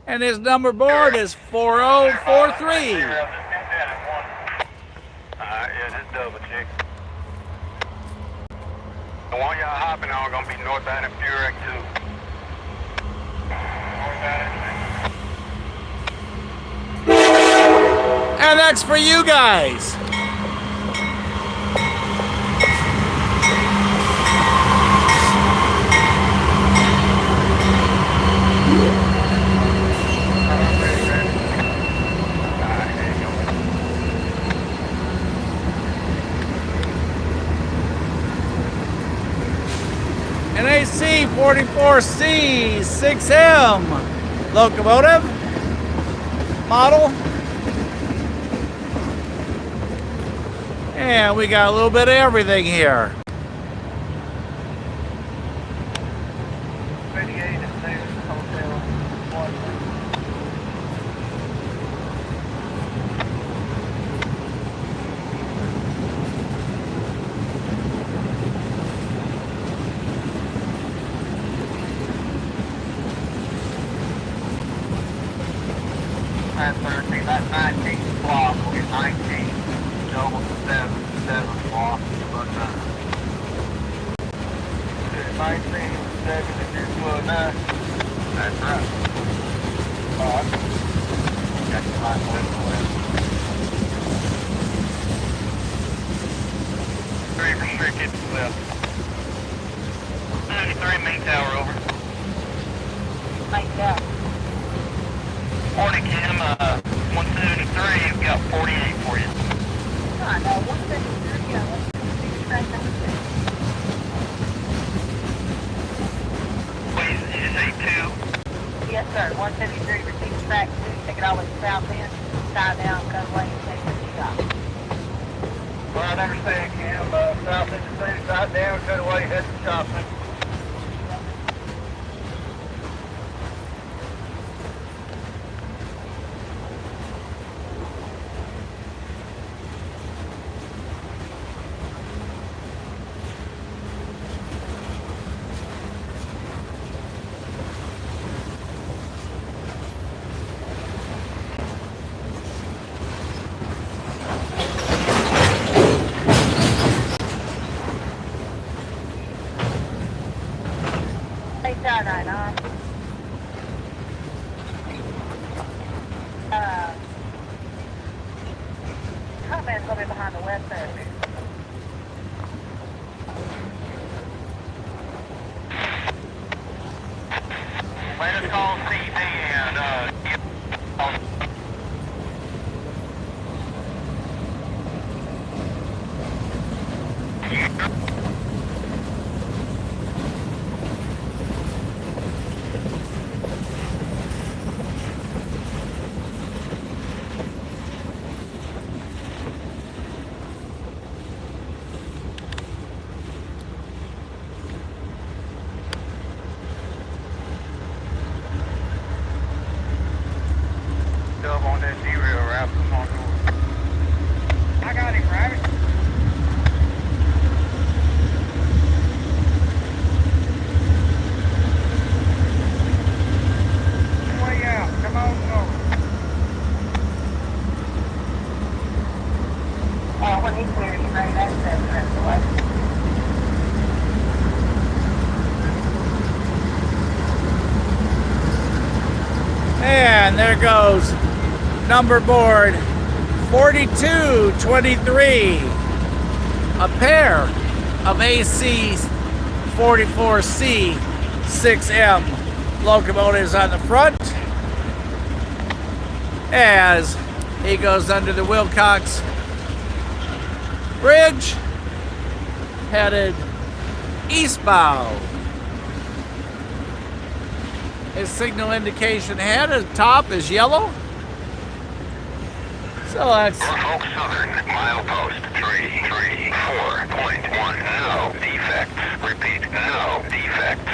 And his number board is 4043. Yeah, just double check. The one y'all hopping on gonna be northbound and Furek 2. And that's for you guys. An AC 44C 6M locomotive model. And we got a little bit of everything here. 38 is there, hotel. That's 13, that's 19 block, we'll get 19. Double 7 block, but 19, 7 if you're slow enough. That's right. Alright. Got your line left. 3 restricted left. 93 main tower over. Main tower. 40 Kim, 173, we've got 48 for you. I know, 173, yeah, 173. Right down, cut away, head to shop. Coming, will be behind the west end. Let us call CD and, Dub on that derail route, come on over. I got him, Rabbit. Way out, come on over. When he's clear, he's ready to exit the rest of the way. And there goes number board 4223. A pair of AC 44C 6M locomotives on the front as he goes under the Wilcox Bridge, headed eastbound. His signal indication ahead at the top is yellow. So that's Norfolk Southern, milepost 334.1. No defects. Repeat, no defects.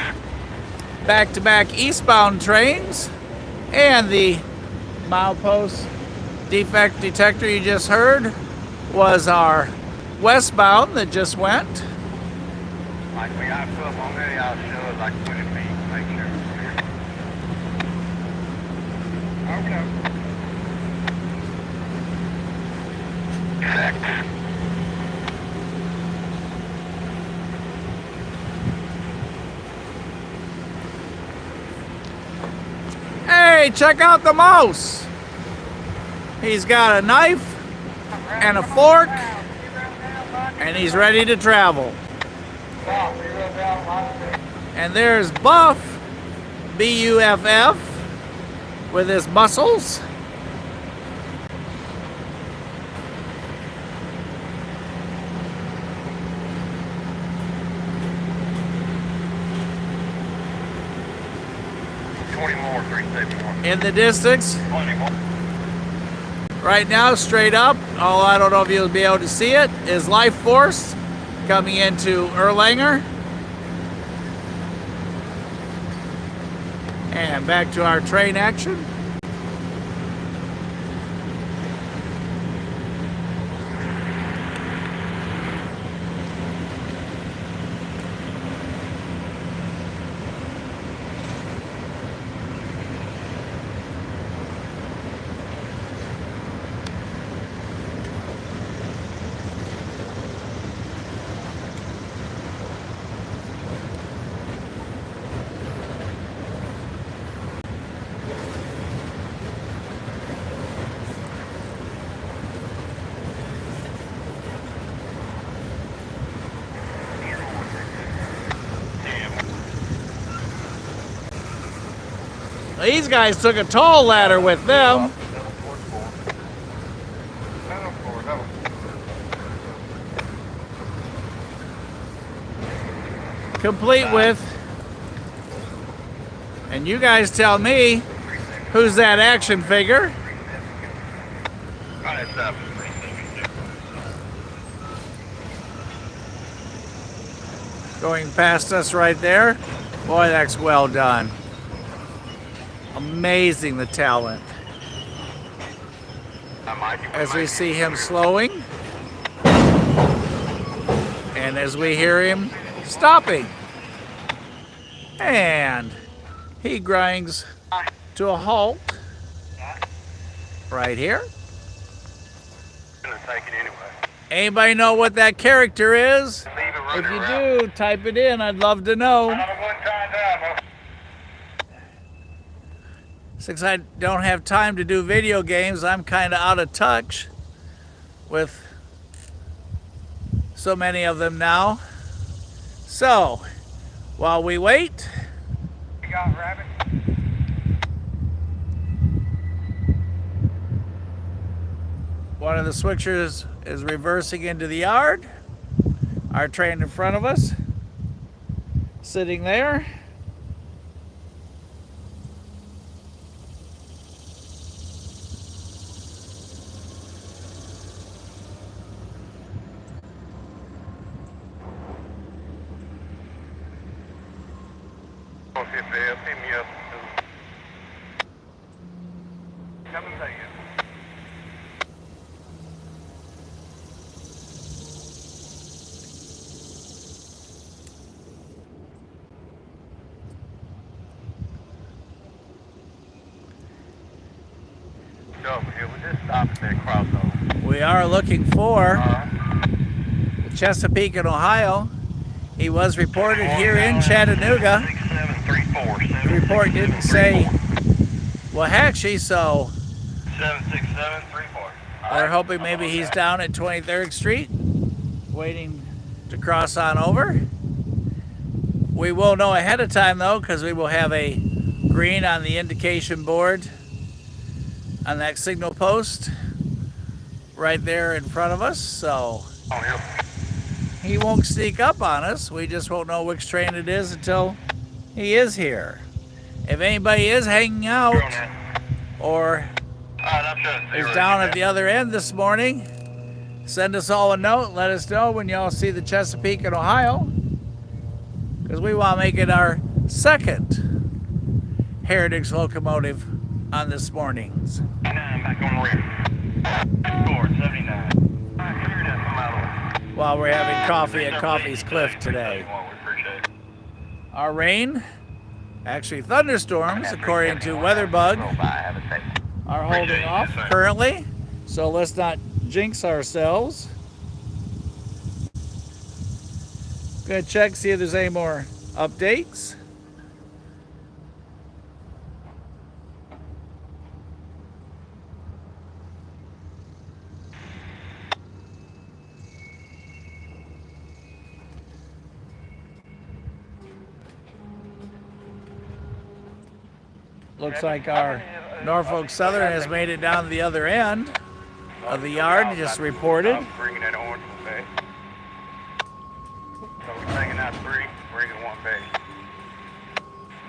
back-to-back eastbound trains, and the milepost defect detector you just heard was our westbound that just went. Like we have up on there, I'll show it like 20 feet, make sure. Okay. Defects. Hey, check out the mouse. He's got a knife and a fork, and he's ready to travel. And there's Buff, B-U-F-F, with his muscles. In the distance, right now, straight up, although I don't know if you'll be able to see it, is Life Force coming into Erlanger. And back to our train action. These guys took a tall ladder with them. Complete with, and you guys tell me, who's that action figure? going past us right there. Boy, that's well done. Amazing, the talent. As we see him slowing, and as we hear him stopping, and he grinds to a halt right here. Gonna take it anyway. Anybody know what that character is? If you do, type it in. I'd love to know. Since I don't have time to do video games, I'm kind of out of touch with so many of them now. So, while we wait, You got rabbit? one of the switchers is reversing into the yard. Our train in front of us, sitting there. Hit me up. Come and take it. We just stopped at that crossover. We are looking for the Chesapeake in Ohio. He was reported here in Chattanooga. 6734. The report didn't say Waxahachie, so 76734. we're hoping maybe he's down at 23rd Street, waiting to cross on over. We will know ahead of time though, because we will have a green on the indication board on that signal post right there in front of us, so he won't sneak up on us. We just won't know which train it is until he is here. If anybody is hanging out or is down at the other end this morning, send us all a note. Let us know when y'all see the Chesapeake in Ohio, because we want to make it our second Heritage locomotive on this morning's. 79 back on the rear. Score 79. While we're having coffee at Coffey's Cliff today. Our rain, actually thunderstorms, according to WeatherBug, are holding off currently, so let's not jinx ourselves. Gonna check, see if there's any more updates. Looks like our Norfolk Southern has made it down to the other end of the yard, just reported. Bringing that orange one back. So we're taking out 3, bringing 1 back.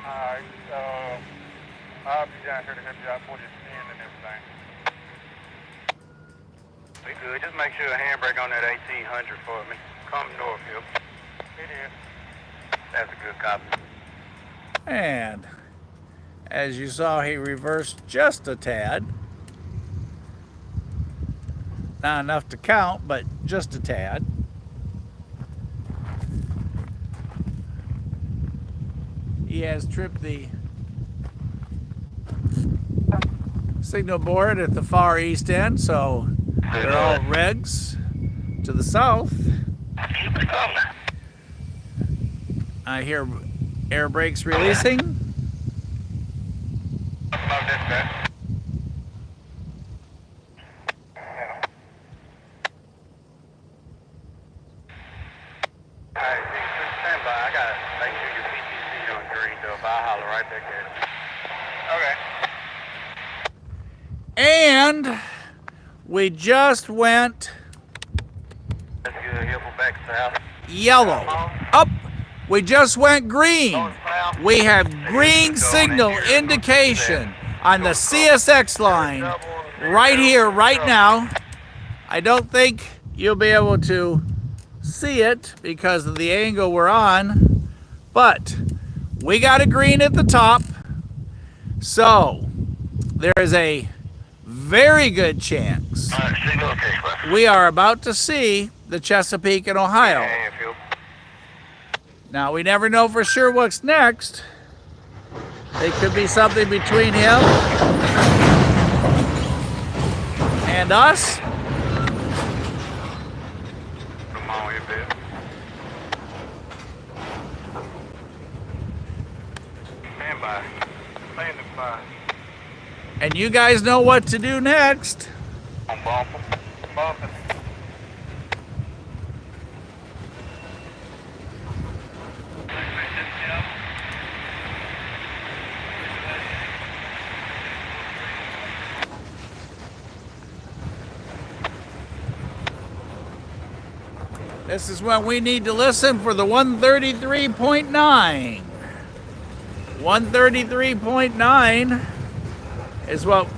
Alright, I'll be down here to help you out for this end and everything. We good. Just make sure a handbrake on that 1800 for me. Come north here. It is. That's a good copy. And as you saw, he reversed just a tad. Not enough to count, but just a tad. He has tripped the signal board at the far east end, so they're all regs to the south. I hear air brakes releasing. And we just went yellow. Up. We just went green. We have green signal indication on the CSX line right here, right now. I don't think you'll be able to see it because of the angle we're on, but we got a green at the top, so there is a very good chance we are about to see the Chesapeake and Ohio. Now, we never know for sure what's next. It could be something between him and us. Come on, you bitch. Stand by. Standing by. And you guys know what to do next. I'm bumping. Bumping. This is when we need to listen for the 133.9. 133.9 is what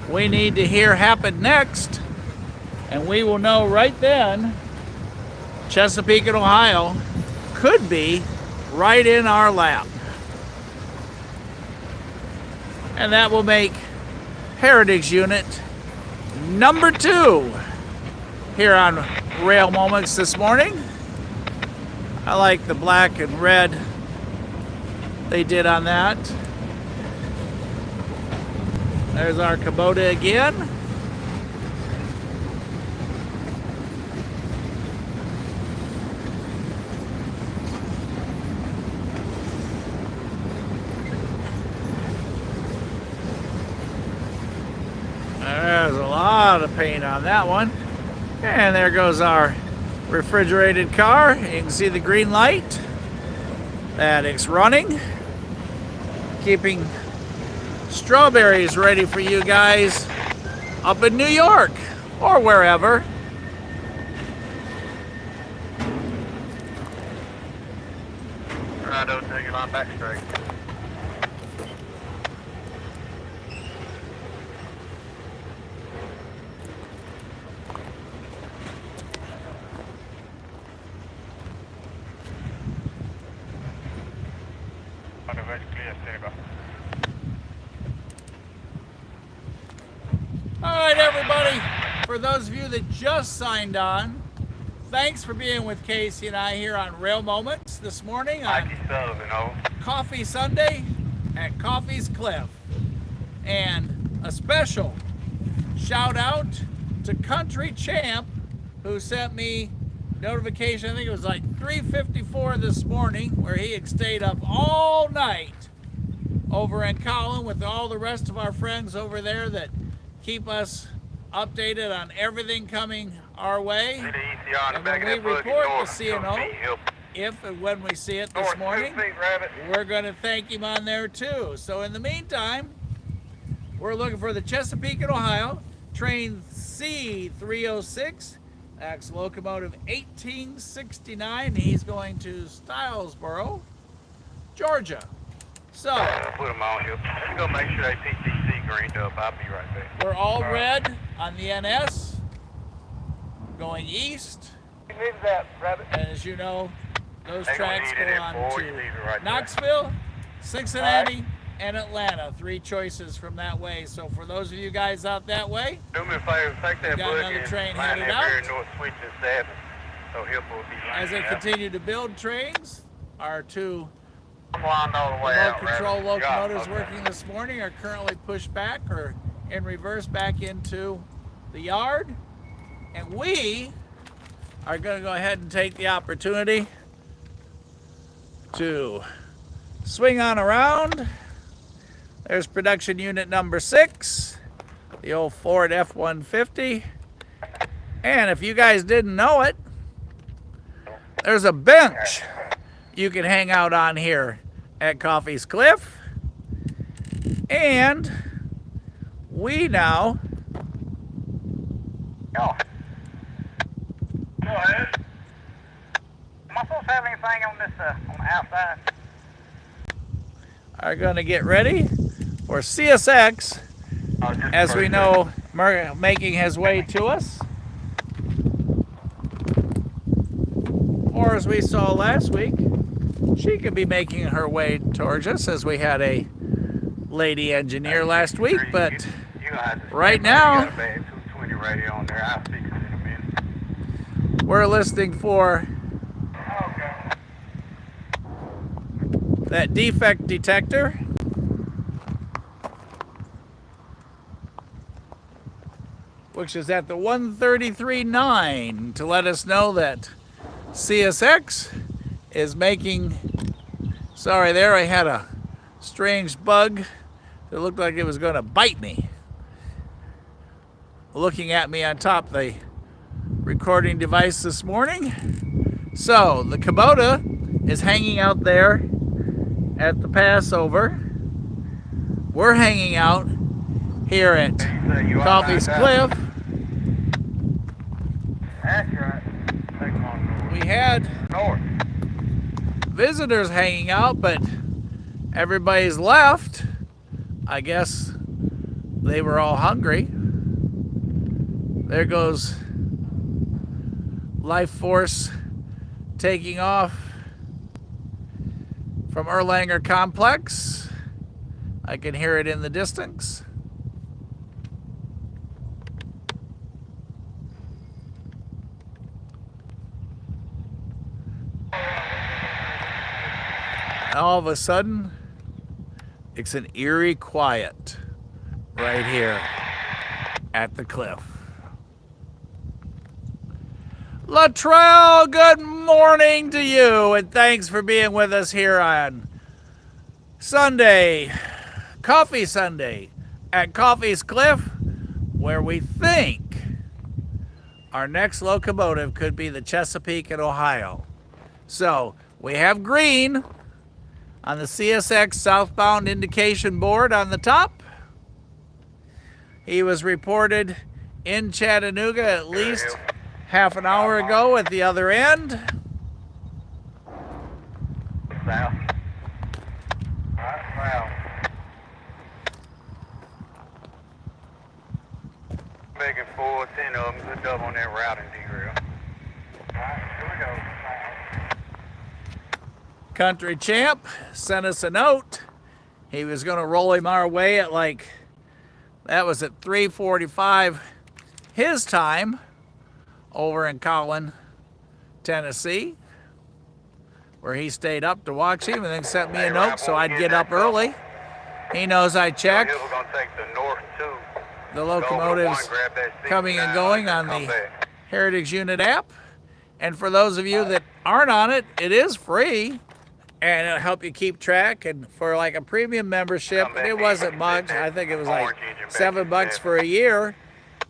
we need to hear happen next. And we will know right then Chesapeake and Ohio could be right in our lap. And that will make Heritage Unit number 2 here on Rail Moments this morning. I like the black and red they did on that. There's our Kubota again. There's a lot of paint on that one. And there goes our refrigerated car. You can see the green light that it's running, keeping strawberries ready for you guys up in New York or wherever. Righto, take it on back straight. All right, everybody, for those of you that just signed on, thanks for being with Casey and I here on Rail Moments this morning on Coffee Sunday at Coffey's Cliff. And a special shout out to Country Champ, who sent me notification, I think it was like 3:54 this morning, where he had stayed up all night over in Collin with all the rest of our friends over there that keep us updated on everything coming our way. And when we report the CNO, if and when we see it this morning, we're going to thank him on there too. So in the meantime, we're looking for the Chesapeake and Ohio, train C306, that's locomotive 1869. He's going to Stylesboro, Georgia. So, put them all here. Let's go make sure they PTC greened up. I'll be right back. We're all red on the NS, going east. And as you know, those tracks go on to Knoxville, Cincinnati, and Atlanta. 3 choices from that way. So for those of you guys out that way, do me a favor, take that got another train headed out. As they continue to build trains, our 2 remote control locomotives working this morning are currently pushed back or in reverse back into the yard. And we are going to go ahead and take the opportunity to swing on around. There's production unit number 6, the old Ford F-150. And if you guys didn't know it, there's a bench you can hang out on here at Coffey's Cliff. And we now Go ahead. Am I supposed to have anything on this on the outside? are going to get ready for CSX, as we know, making his way to us. or as we saw last week, she could be making her way towards us, as we had a lady engineer last week. But right now, we're listening for that defect detector. Which is at the 133.9 to let us know that CSX is making, sorry there, I had a strange bug that looked like it was going to bite me. Looking at me on top of the recording device this morning. So the Kubota is hanging out there at the Passover. We're hanging out here at Coffey's Cliff. That's right. We had visitors hanging out, but everybody's left. I guess they were all hungry. There goes Life Force taking off from Erlanger Complex. I can hear it in the distance. All of a sudden, it's an eerie quiet right here at the cliff. Latrell, good morning to you, and thanks for being with us here on Sunday, Coffee Sunday, at Coffey's Cliff, where we think our next locomotive could be the Chesapeake in Ohio. So, we have green on the CSX southbound indication board on the top. He was reported in Chattanooga at least half an hour ago at the other end. South. South. Making 4 or 10 of them, good double on that route and derail. Alright, here we go. Country Champ sent us a note. He was going to roll him our way at that was at 3:45 his time over in Collin, Tennessee, where he stayed up to watch him and then sent me a note so I'd get up early. He knows I check We're going to take the north 2. the locomotives coming and going on the Heritage Unit app. And for those of you that aren't on it, it is free. And it'll help you keep track. And for like a premium membership, it wasn't much. I think it was like $7 for a year.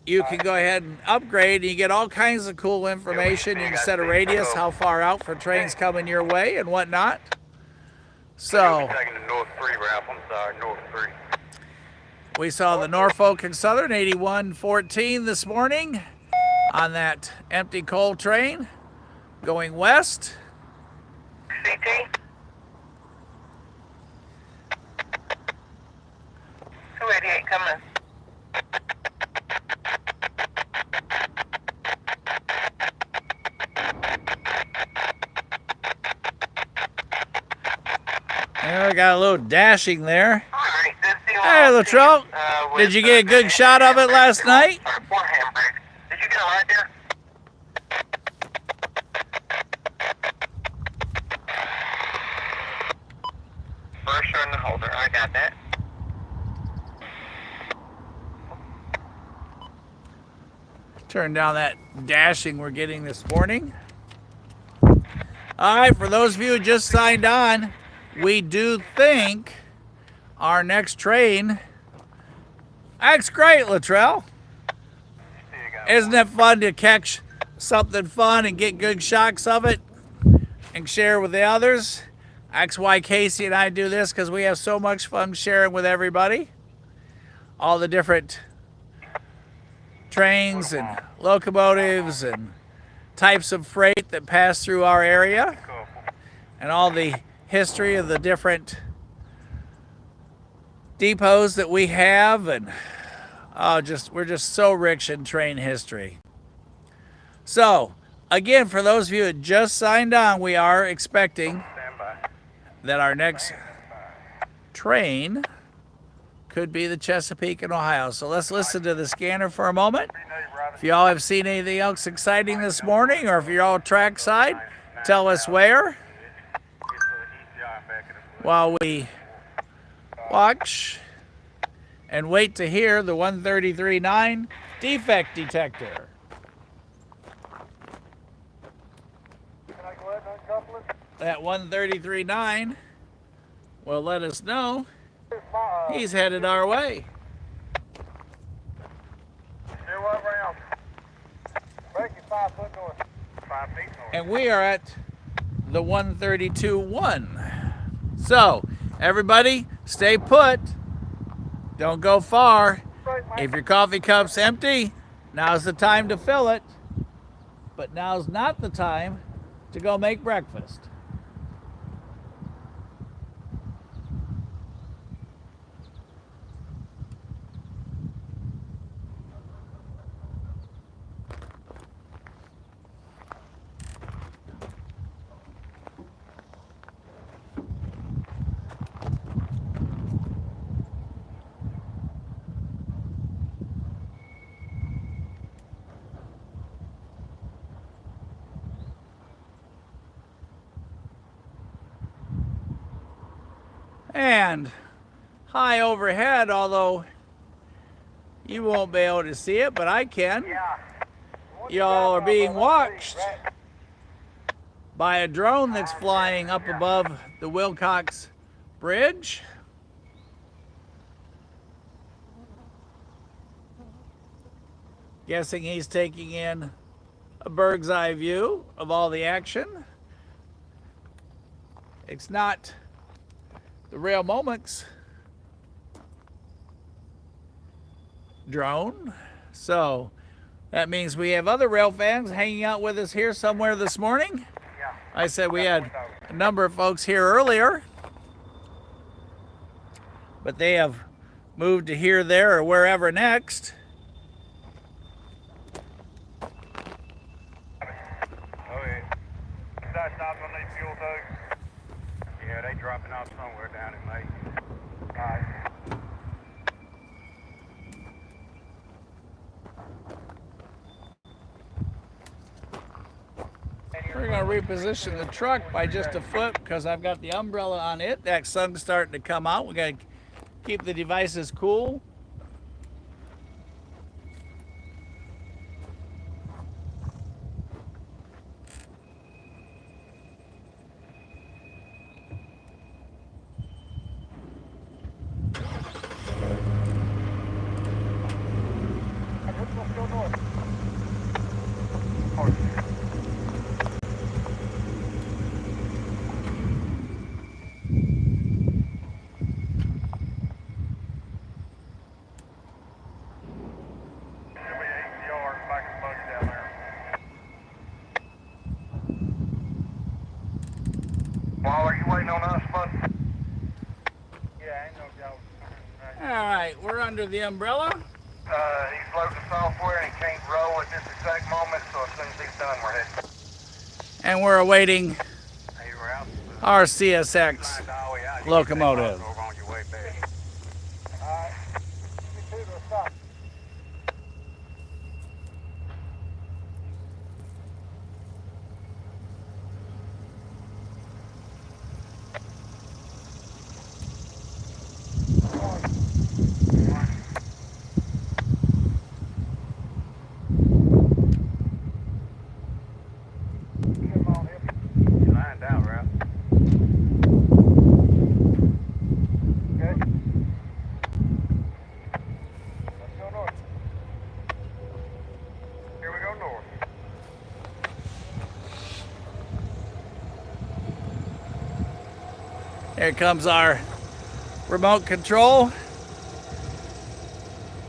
You can go ahead and upgrade, and you get all kinds of cool information. You can set a radius, how far out for trains coming your way, and whatnot. So Taking the north 3 route. I'm sorry, north 3. we saw the Norfolk and Southern 8114 this morning on that empty coal train going west. CT? 288 coming. There, we got a little dashing there. Alright, this thing. Hey, Latrell, did you get a good shot of it last night? Did you get it right there? Pressure in the holder, I got that. Turn down that dashing we're getting this morning. All right, for those of you who just signed on, we do think our next train. That's great, Latrell. Isn't it fun to catch something fun and get good shots of it and share with the others? That's why Casey and I do this, because we have so much fun sharing with everybody. All the different trains and locomotives and types of freight that pass through our area, and all the history of the different depots that we have, and we're just so rich in train history. So again, for those of you that just signed on, we are expecting Stand by. that our next train could be the Chesapeake and Ohio. So let's listen to the scanner for a moment. If y'all have seen anything else exciting this morning, or if you're all trackside, tell us where while we watch and wait to hear the 133.9 defect detector. That 133.9 will let us know he's headed our way. Here what round? Break it 5 foot north. 5 feet north. And we are at the 132.1. So, everybody, stay put. Don't go far. If your coffee cup's empty, now's the time to fill it. But now's not the time to go make breakfast. And high overhead, although you won't be able to see it, but I can. Y'all are being watched by a drone that's flying up above the Wilcox Bridge. Guessing he's taking in a bird's eye view of all the action. It's not the Rail Moments drone. So that means we have other rail fans hanging out with us here somewhere this morning. I said we had a number of folks here earlier, but they have moved to here, there, or wherever next. Oh yeah. That stops on these fuel tugs. Yeah, they dropping off somewhere down in May. Alright. We're going to reposition the truck by just a foot because I've got the umbrella on it. That sun's starting to come out. We got to keep the devices cool. Paul, are you waiting on us, bud? Yeah, ain't no doubt. All right, we're under the umbrella. He's loading the software and he can't roll at this exact moment, so as soon as he's done, we're heading. And we're awaiting Hey, we're out. our CSX locomotive. Over on your way back. Alright. Me too, to a stop. You lined out, Ralph. Okay. Let's go north. Here we go north. Here comes our remote control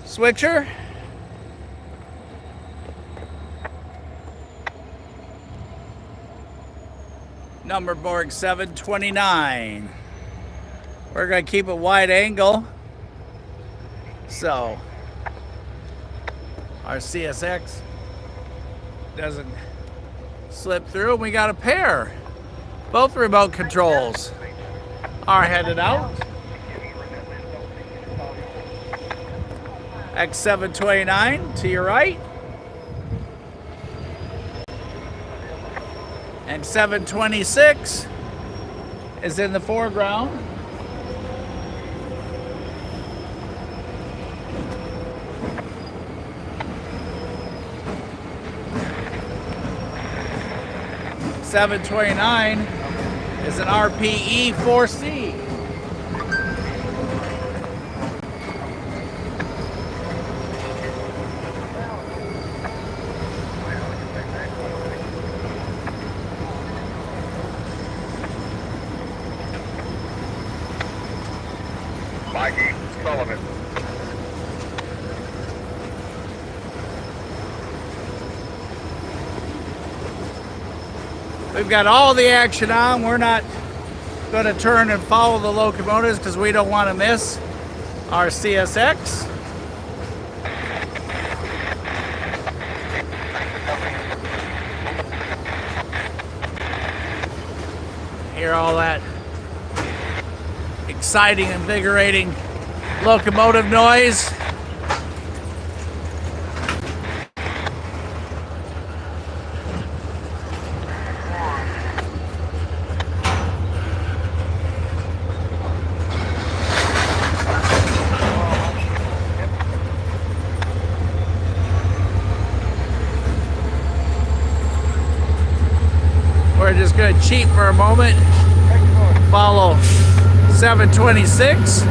switcher. Number board 729. We're going to keep a wide angle so our CSX doesn't Slip through, and we got a pair. Both remote controls are headed out. X729 to your right. And 726 is in the foreground. $729 is an RPE 4C. Mikey Sullivan. We've got all the action on. We're not going to turn and follow the locomotives because we don't want to miss our CSX. Hear all that exciting, invigorating locomotive noise. We're just going to cheat for a moment. Follow 726.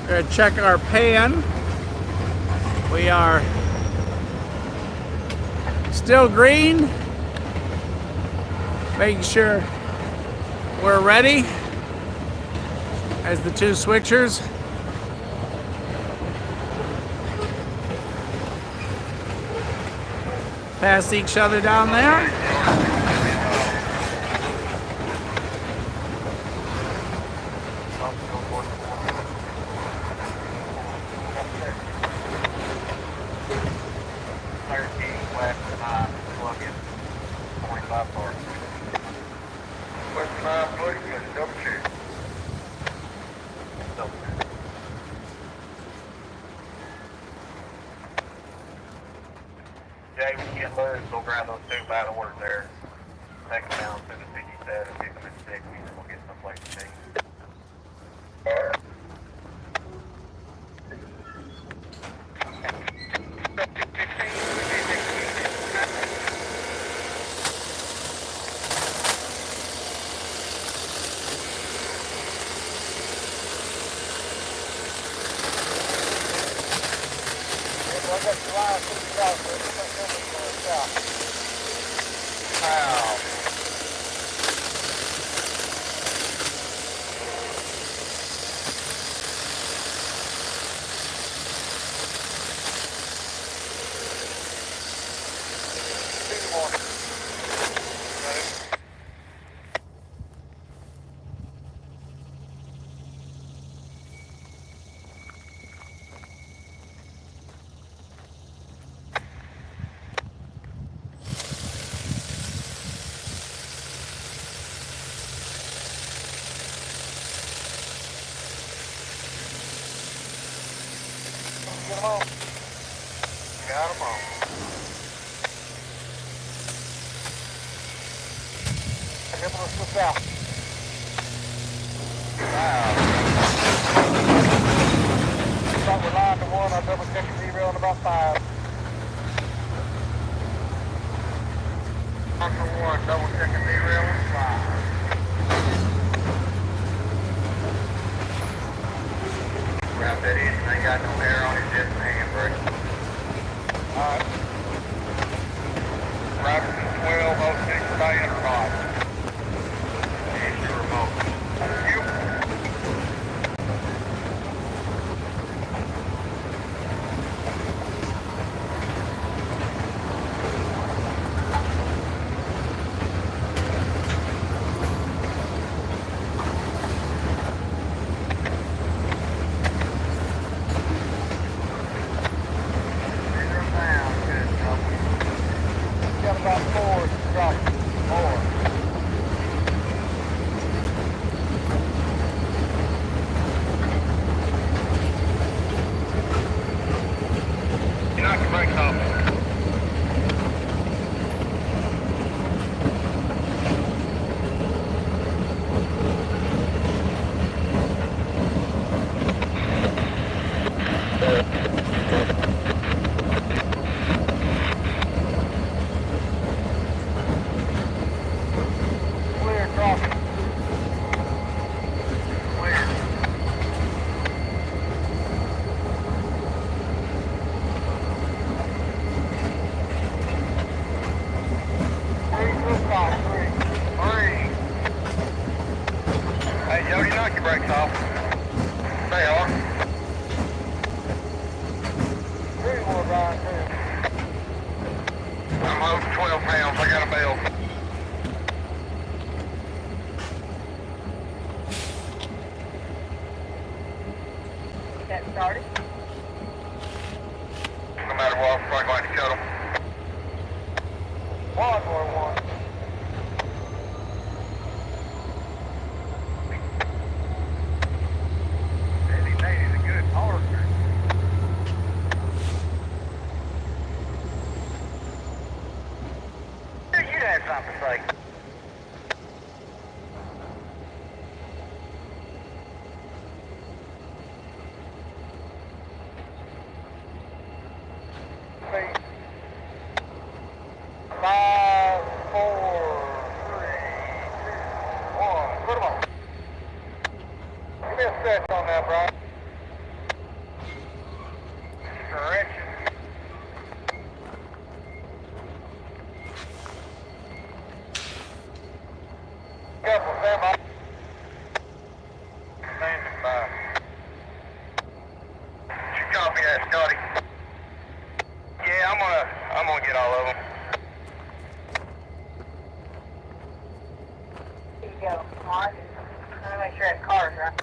We're going to check our pan. We are still green. Making sure we're ready as the two switchers. Pass each other down there. Jay, when you get loose, go grab those two battle orders there. Take them down to the 57, pick them at 60, and we'll get someplace to be. Get them on. Got them on. Hip on the south. Wow. Start with line to 1. I'll double check the derail in about 5. Line to 1, double check the derail in 5. I'm loading 12 pounds. I got a belt. Get started. No matter what, I'm probably going to cut them. 141. Eddie Nate's a good partner. You had something to say. Speed. 5, 4, 3, 2, 1. Put them on. Give me a stretch on that, Brian. Correction. Careful, stand by. Standing by. Did you copy that, Scotty? Yeah, I'm gonna get all of them. Here you go, Mark. I'm gonna make sure that car's right.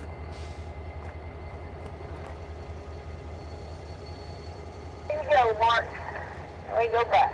Here you go, Mark. Let me go back.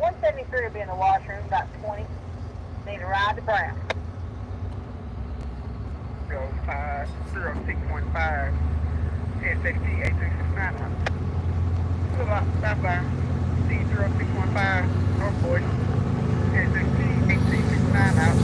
$173 will be in the washroom, about 20. Need to ride to Brown. Go 50615 SXT 8369. Good luck, stop by. C0615 North Boy SXT 8369 out.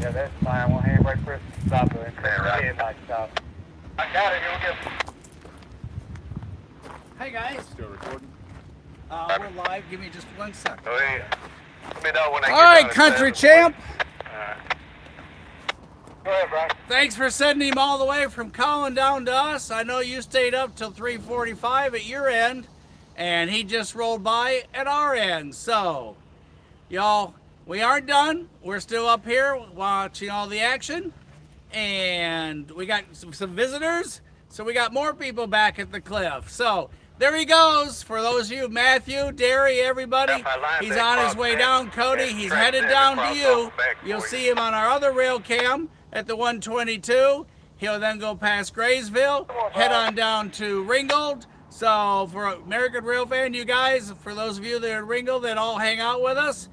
Yeah, that's fine. One handbrake press and stop there. Yeah, right. Stop. I got it. Here we go. Hey guys. Still recording? We're live. Give me just 1 second. Oh, yeah. Let me know when I All get right, done. country champ. Go ahead, Brian. Thanks for sending him all the way from Colin down to us. I know you stayed up till 3:45 at your end, and he just rolled by at our end. So, y'all, we aren't done. We're still up here watching all the action, and we got some visitors. So we got more people back at the cliff. So there he goes. For those of you, Matthew, Derry, everybody, he's on his way down. Cody, he's headed down to you. You'll see him on our other rail cam at the 122. He'll then go past Graysville, head on down to Ringgold. So for American Rail Fan, you guys, for those of you that are at Ringgold that all hang out with us,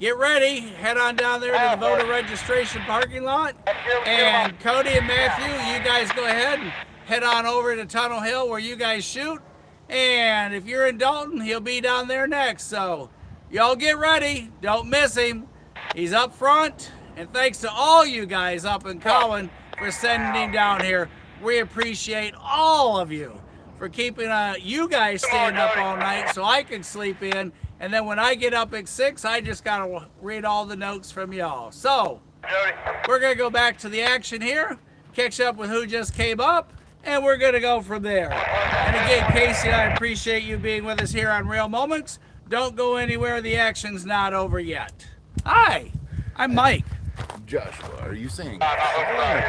get ready, head on down there to the voter registration parking lot. And Cody and Matthew, you guys go ahead and head on over to Tunnel Hill where you guys shoot. And if you're in Dalton, he'll be down there next. So y'all get ready, don't miss him. He's up front. And thanks to all you guys up in Colin for sending him down here. We appreciate all of you for keeping you guys staying up all night so I can sleep in. And then when I get up at 6, I just got to read all the notes from y'all. So we're going to go back to the action here, catch up with who just came up, and we're going to go from there. And again, Casey, I appreciate you being with us here on Rail Moments. Don't go anywhere. The action's not over yet. Hi, I'm Mike. Joshua, are you saying? Cowan.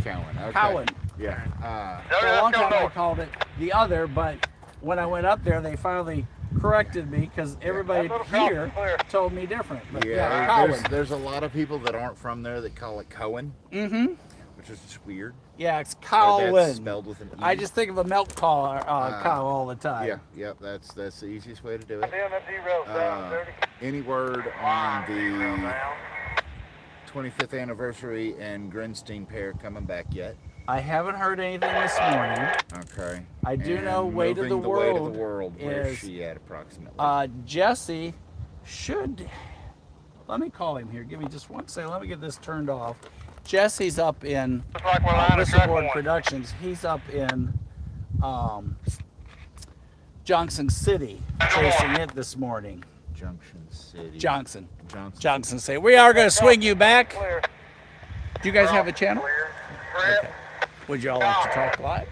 Okay. Cowan. Yeah. For a long time I called it the other, but when I went up there, they finally corrected me because everybody here told me different. But Yeah, Cowan. there's a lot of people that aren't from there that call it Cohen, which is just weird. Yeah, it's Or Cowan. that's spelled with an E. I just think of a milk cow all the time. Yeah, that's the easiest way to do it. Damn, that derail's down, dirty. Any word on the 25th anniversary and Grinstein pair coming back yet? I haven't heard anything this morning. Okay. I do And know Way to the moving Way to World the World, where is is, she at approximately? Jesse should. Let me call him here. Give me just 1 second. Let me get this turned off. Jesse's up in Looks like we're line of track Whistleborn one. Productions. He's up in Johnson City chasing it this morning. Junction City. Johnson Johnson. City. We are going to swing you back. Clear. Do you guys have a channel? Clear. Okay. Would y'all like to talk live?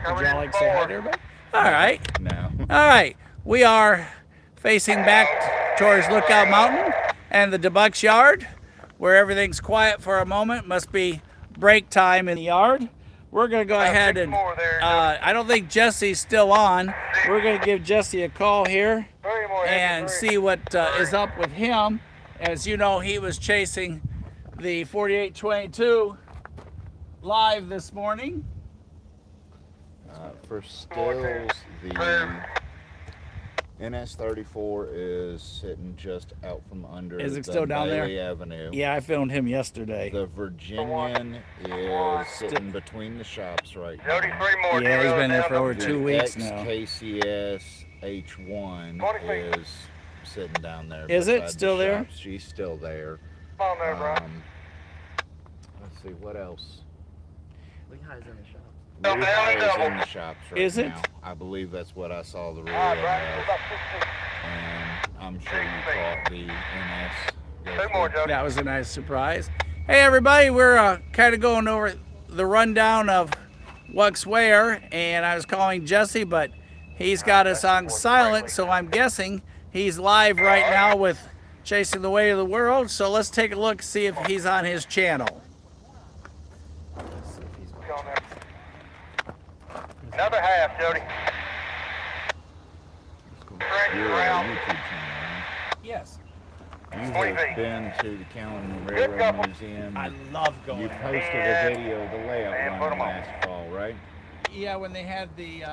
Would y'all like to say hi to everybody? All right. No. All right. We are facing back towards Lookout Mountain and the DeBuck's yard, where everything's quiet for a moment. Must be break time in the yard. We're going to go ahead and, I don't think Jesse's still on. We're going to give Jesse a call here and see what is up with him. As you know, he was chasing the 4822 live this morning. For stills, the NS34 is sitting just out from under Is it the still down there? Bailey Avenue. Yeah, I filmed him yesterday. The Virginian is sitting between the shops right now. Jody, 3 more. Yeah, he's been there for over The 2 weeks now. XKCS H1 is sitting down there. Is it beside the still there? shops. She's still there. Come on there, bro. Let's see, what else? Lehigh's in the shop. Lehigh is in the shops right Is it? now. I believe that's what I saw the rear All right, end Brian, we're of. about 16. And I'm sure you caught the NS. go 2 more, through. Jody. That was a nice surprise. Hey, everybody, we're kind of going over the rundown of what's where, and I was calling Jesse, but he's got us on silent, so I'm guessing he's live right now with Chasing the Way of the World. So let's take a look, see if he's on his channel. Going there. Another half, Jody. You're a YouTube channel, right? Yes. You 20 have feet. been to the Cowan Good Railroad couple. Museum. I love going You there. posted a video of the And layout put 'em run on. last fall, right? Yeah, when they had the,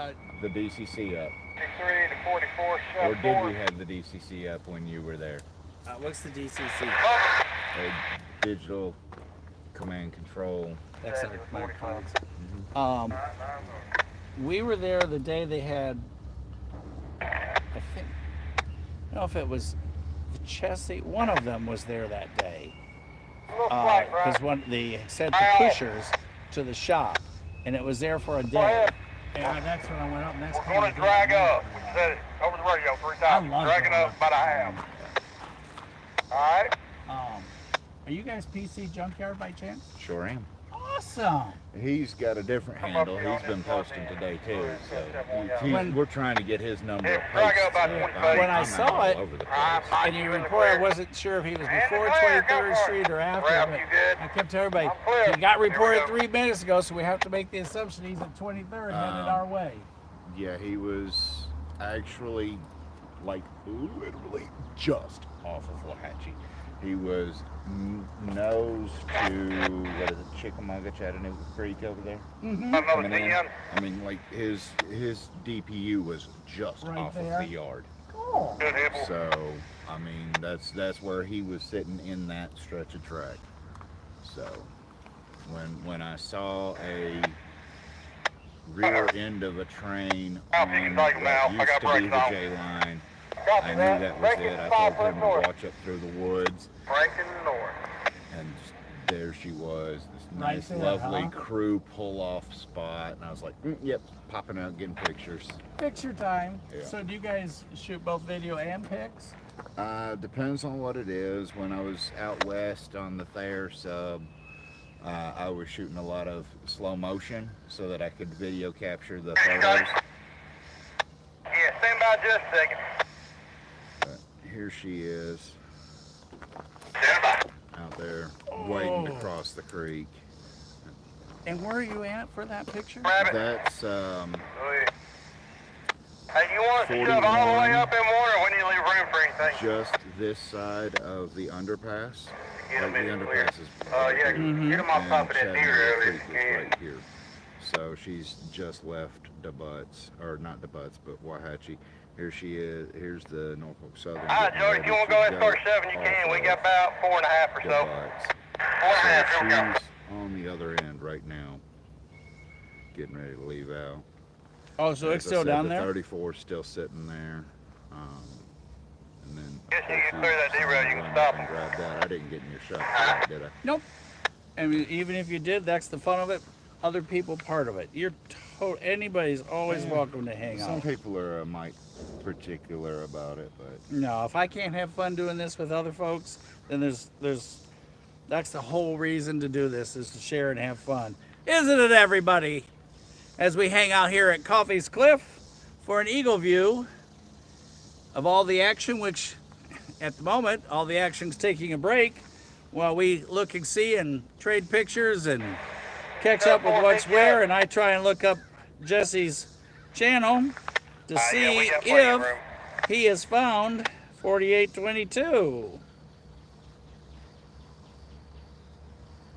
The DCC up. 53 to 44, shut Or did forward. we have the DCC up when you were there? what's the DCC? A digital command control. That's we were there the day they had, I think, I don't know if it was the Chessie, one of them was there that day. because they sent the pushers to the shop, and it was there for a day. And that's when I went up. And that's We're going to drag up. Said it over the radio 3 times. Dragging up about a half. All right. Are you guys PC Junkyard by chance? Sure am. Awesome. He's got a different handle. He's been posting today too. So we're trying to get his number of posts. When I saw it, and you report, I wasn't sure if he was before 23rd Street or after. But I kept telling everybody, he got reported 3 minutes ago, so we have to make the assumption he's at 23rd headed our way. Yeah, he was actually like literally just off of Waxahachie. He was nose to, what is it, Chickamauga, Chattanooga Creek over there? I mean, like his DPU was just Right off there. of the yard. Cool. So, I mean, that's where he was sitting in that stretch of track. So, when I saw a rear end of a train on what used to be the J line, I knew that was it. I told him to watch up through the woods. And there she was, this nice, lovely crew pull-off spot. And I was like, yep, popping out, getting pictures. Picture time. Yeah. So do you guys shoot both video and pics? Depends on what it is. When I was out west on the Thayer sub, I was shooting a lot of slow motion so that I could video capture the photos. Yeah, stand by just a second. Here she is, Stand by. out there waiting to cross the creek. And where are you at for that picture? That's Hey, you want us to shove all the way up in water when you leave room for anything? just this side of the underpass. Get them Like in the the clear. underpass is Yeah, get them off top of that Chattanooga deer over Creek if is you can. right here. So she's just left DeButts, or not DeButts, but Waxahachie. Here she is. Here's the Norfolk Southern. All right, Joey, if you want to go as far as 7, you can. We got about 4.5 or so. 4.5, here we go. She's on the other end right now, getting ready to leave out. Oh, so As it's I still said, down the there? 34 is still sitting there. And then Guess you can clear that derail, you can stop 'em. Grab that. I didn't get in your shot for that, did I? Nope. I mean, even if you did, that's the fun of it. Other people part of it. Anybody's always welcome to hang Some out. people are a mite particular about it, but No, if I can't have fun doing this with other folks, then that's the whole reason to do this, is to share and have fun. Isn't it, everybody? As we hang out here at Coffey's Cliff for an eagle view of all the action, which at the moment, all the action's taking a break while we look and see and trade pictures and catch up with what's where, and I try and look up Jesse's channel to see we got plenty of if room. he has found 4822.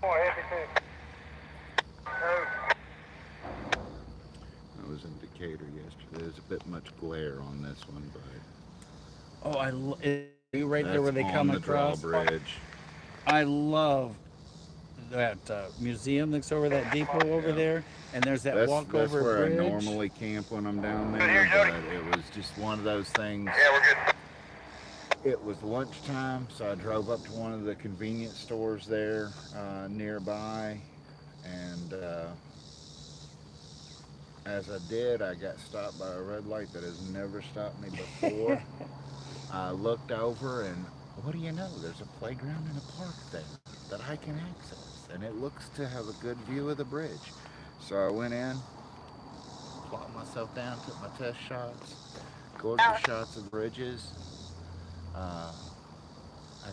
I was in Decatur yesterday. There's a bit much glare on this one, but Oh, are you right there where they that's come on the across? drawbridge. I love that museum that's over that depot over there, and there's that That's walkover where bridge. I normally camp when I'm down Good there, here, Jody. but it was just one of those things. Yeah, we're good. It was lunchtime, so I drove up to one of the convenience stores there nearby, and as I did, I got stopped by a red light that has never stopped me before. I looked over, and what do you know? There's a playground and a park there that I can access, and it looks to have a good view of the bridge. So I went in, plopped myself down, took my test shots, gorgeous shots of bridges. I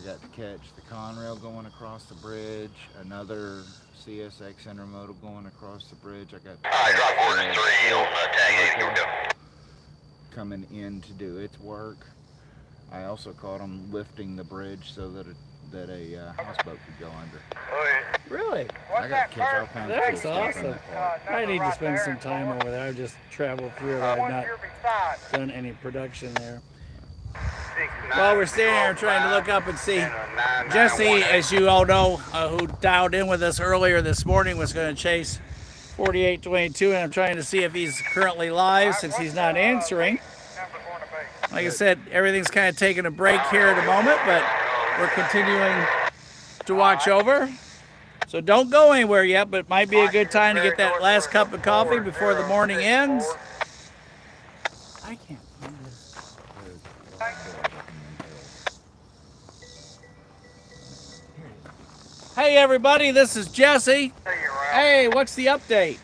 got to catch the Conrail going across the bridge, another CSX intermodal going across the bridge. I got Alright, drop orders 3 on tag 8, here we go. coming in to do its work. I also caught them lifting the bridge so that a houseboat could go under. Oh, yeah. Really? I got to catch all kinds of cool That's stuff in awesome. that park. I need to spend some time over there. I've just traveled through it. I've not done any production there. While we're standing here trying to look up and see, Jesse, as you all know, who dialed in with us earlier this morning, was going to chase 4822, and I'm trying to see if he's currently live since he's not answering. Like I said, everything's kind of taking a break here at the moment, but we're continuing to watch over. So don't go anywhere yet, but it might be a good time to get that last cup of coffee before the morning ends. I can't find this. Hey everybody, this is Jesse. Hey, what's the update?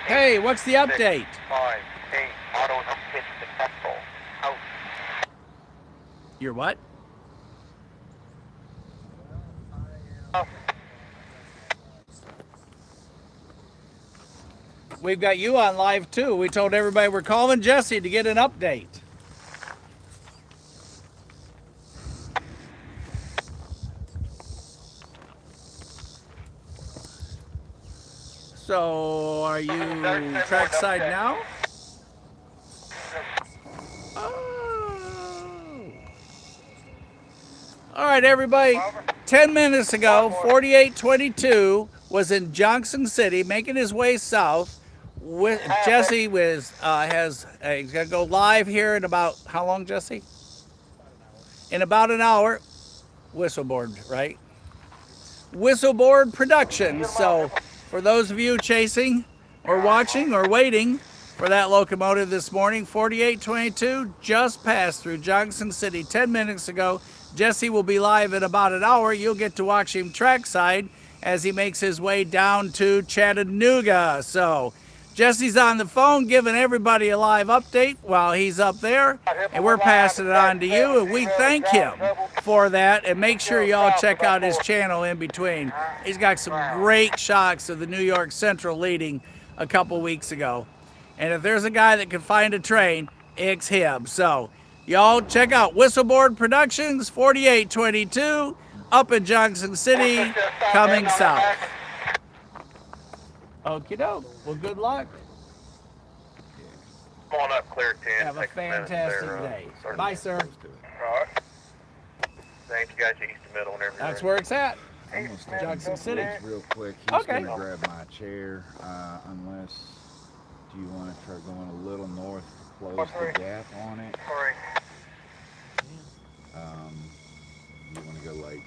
Hey, what's the update? 5, 8, auto hit successful. Out. You're what? We've got you on live too. We told everybody we're calling Jesse to get an update. So, are you trackside now? Oh. All right, everybody. 10 minutes ago, 4822 was in Junction City, making his way south. With Jesse he's gonna go live here in about how long, Jesse? In about an hour. Whistleboard, right? Whistleboard Productions. So for those of you chasing or watching or waiting for that locomotive this morning, 4822 just passed through Junction City 10 minutes ago. Jesse will be live in about an hour. You'll get to watch him trackside as he makes his way down to Chattanooga. So Jesse's on the phone giving everybody a live update while he's up there, and we're passing it on to you, and we thank him for that. And make sure y'all check out his channel in between. He's got some great shots of the New York Central leading a couple weeks ago. And if there's a guy that can find a train, it's him. So y'all check out Whistleboard Productions, 4822, up in Junction City, coming south. Okie doke. Well, good luck. Come on up, clear 10. Have a fantastic day. Bye, sir. All right. Thank you guys, east to middle and everything. That's where it's at. I'm gonna step Junction up City. real quick. He's Okay. gonna grab my chair. Unless, do you want to try going a little north to close the gap on it? Sorry. You want to go like,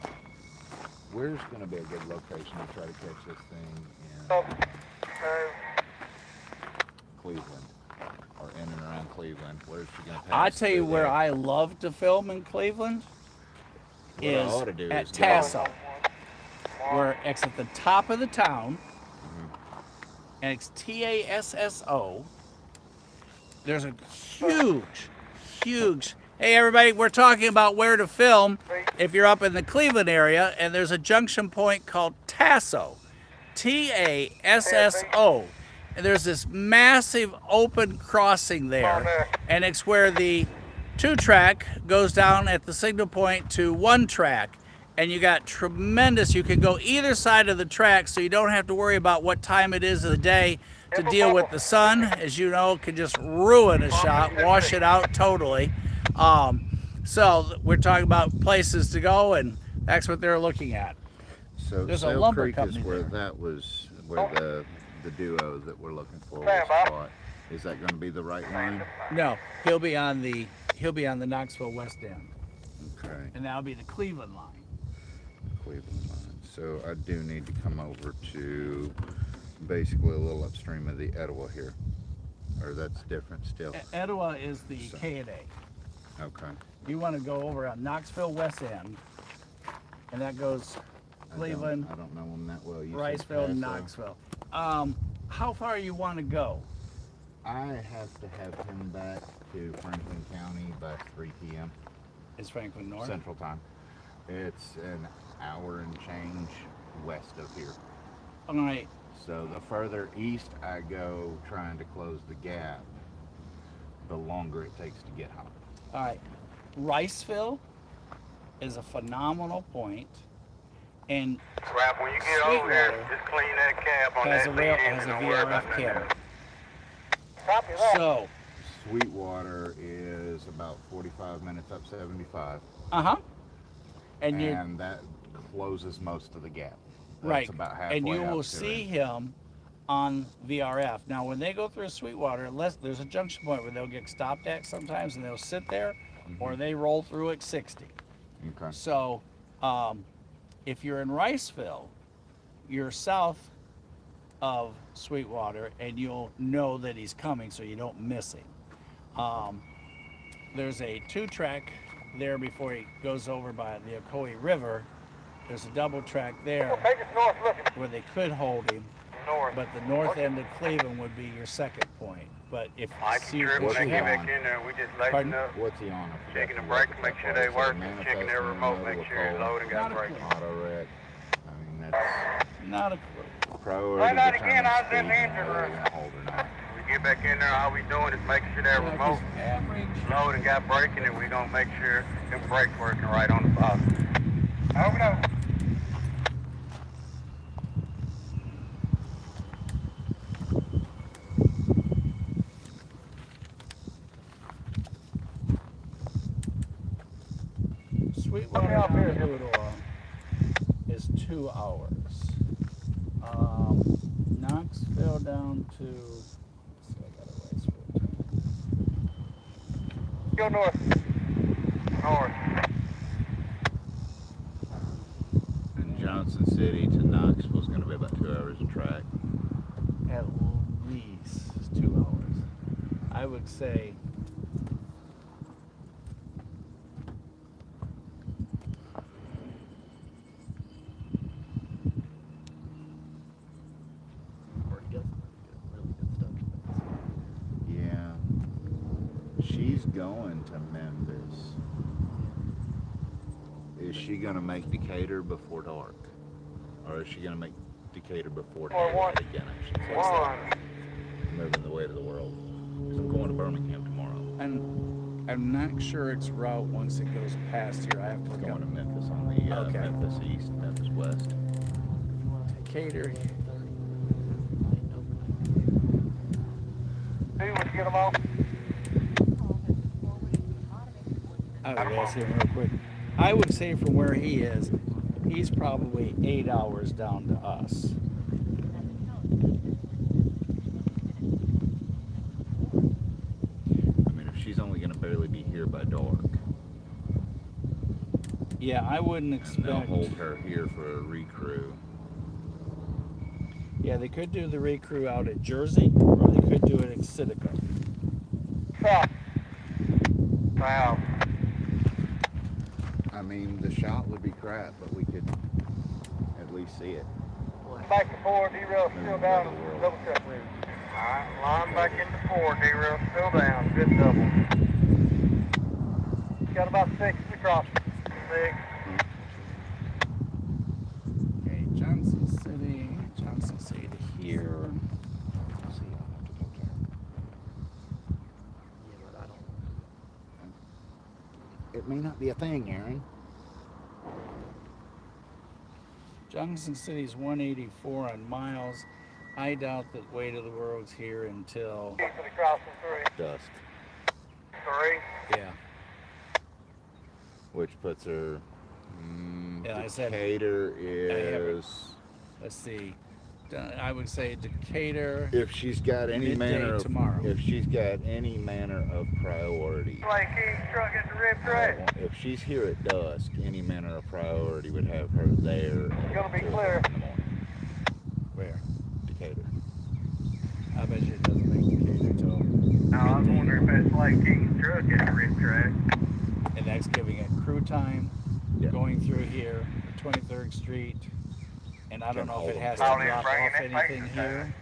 where's gonna be a good location to try to catch this thing in Cleveland or in and around Cleveland? Where's she gonna pass? I tell you through where there? I love to film in Cleveland What I is ought to do at is go- Tasso, where it's at the top of the town, and it's Tasso. There's a huge. Hey everybody, we're talking about where to film if you're up in the Cleveland area, and there's a junction point called Tasso, Tasso, and there's this massive open crossing there, and it's where the 2-track goes down at the signal point to 1-track, and you got tremendous, you can go either side of the track, so you don't have to worry about what time it is of the day to deal with the sun. As you know, can just ruin a shot, wash it out totally. So we're talking about places to go, and that's what they're looking at. So There's a Sail lumber Creek company is where there. that was, where the duo that we're looking for was caught. Is that going to be the right line? No, he'll be on the Knoxville West End, Okay, and that'll be the Cleveland line. Cleveland line. So I do need to come over to basically a little upstream of the Etowah here, or that's different still. Etowah is the So- K&A. Okay. You want to go over on Knoxville West End, and that goes Cleveland, I don't know them that well. You said Riceville, Paso. Knoxville. How far you want to go? I have to have him back to Franklin County by 3 p.m. It's Franklin North. Central Time. It's an hour and change west of here. All right. So the further east I go trying to close the gap, the longer it takes to get home. All right. Riceville is a phenomenal point, and Rap, when you get over there, Sweetwater just clean that cab on has that a lead rail in has and a don't worry about VRF nothing camera. else. Copy that. So, Sweetwater is about 45 minutes up 75, and you and that closes most of the gap. That's right, about halfway and you up will to see it. him on VRF. Now, when they go through Sweetwater, unless there's a junction point where they'll get stopped at sometimes, and they'll sit there, or they roll through at 60. Okay. So, if you're in Riceville, you're south of Sweetwater, and you'll know that he's coming, so you don't miss him. There's a 2-track there before he goes over by the Ocoee River. There's a double track there Take us north looking. where they could hold him, North. but the north end of Cleveland would be your second point. But if I see, can trip what when you they get have- back in there. We just lighten Pardon? up, What's he on? checking the brakes, make sure they work, and checking their remote, make sure it's loaded and got Not a brakes. clue. Auto wreck. I mean, that's not a clue. priority. Try that again, I was in determines the speed engine and whether room. they're gonna hold or not. We get back in there, all we doing is making sure that Yeah, remote 'cause average. load and got braking, and we gonna make sure the brakes working right on the bottom. Over now. Sweetwater up down here. to Hoodoa is 2 hours. Knoxville down to. Let's see, I got a race for it. Go north. North. And Johnson City to Knoxville is going to be about 2 hours of track. At least 2 hours. I would say. Yeah. She's going to Memphis. Is she going to make Decatur before dark? Or is she going to make Decatur before Or one. daylight again, I should say? One. Moving the way to the world. 'Cause I'm going to Birmingham tomorrow. And I'm not sure its route once it goes past here. I have to We're look going to up. Memphis on the Okay. Memphis East, Memphis West. Decatur. See, would you get them off? I would ask him real quick. I would say from where he is, he's probably 8 hours down to us. I mean, if she's only going to barely be here by dark, Yeah, I wouldn't and they'll expect. hold her here for a recrew. Yeah, they could do the recrew out at Jersey, or they could do it at Sitico. Stop. Wow. I mean, the shot would be crap, but we could at least see it. Back to 4, derail still down. Double check. Alright, line back into 4, derail still down, good double. Got about 6 across. 6. Okay, Johnson City to here. See, I'll have to talk to her. It may not be a thing, Aaron. Johnson City's 184 on miles. I doubt that Way to the World's here until. For the crossing 3. Dusk, 3. Yeah. which puts her. Yeah, I said- Decatur is. Let's see. I would say Decatur. If she's got any Midday manner of tomorrow. if she's got any manner of priority, Like King's truck at the rib track. if she's here at dusk, any manner of priority would have her there. It's gonna be at 2 clear. o'clock in the morning. Where? Decatur. I bet you it doesn't make Decatur till. Now, I was wondering if that's like King's truck at the rib track. And that's giving it crew time Yeah. going through here, 23rd Street. And I don't know if it has to Probably drop bringing off it anything back. here.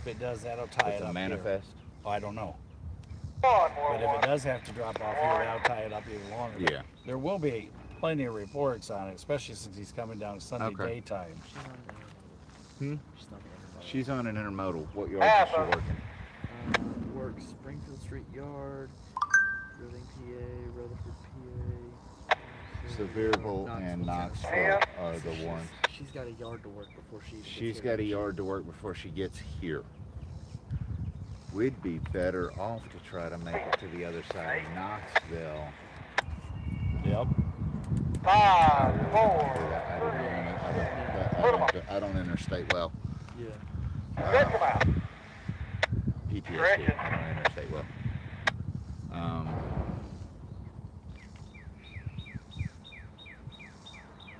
If it does, that'll tie It's it a up manifest. here. Oh, I don't know. One But more. if it does have to drop off here, that'll tie it up even longer. But Yeah. there will be plenty of reports on it, especially since he's coming down Sunday Okay. daytime. She's on an intermodal. What yard Ah, is she but- working? Works Springfield Street Yard, Reading, PA, Rutherford, PA. Sevierville and Knoxville Yeah. are the ones. She's got a yard to work before she. She's got a yard to work before she gets here. We'd be better off to try to make it to the other side of Knoxville. Yep. 5, 4. I don't interstate well. Yeah. Stretch them out. PTSD. Stretch it. I don't interstate well.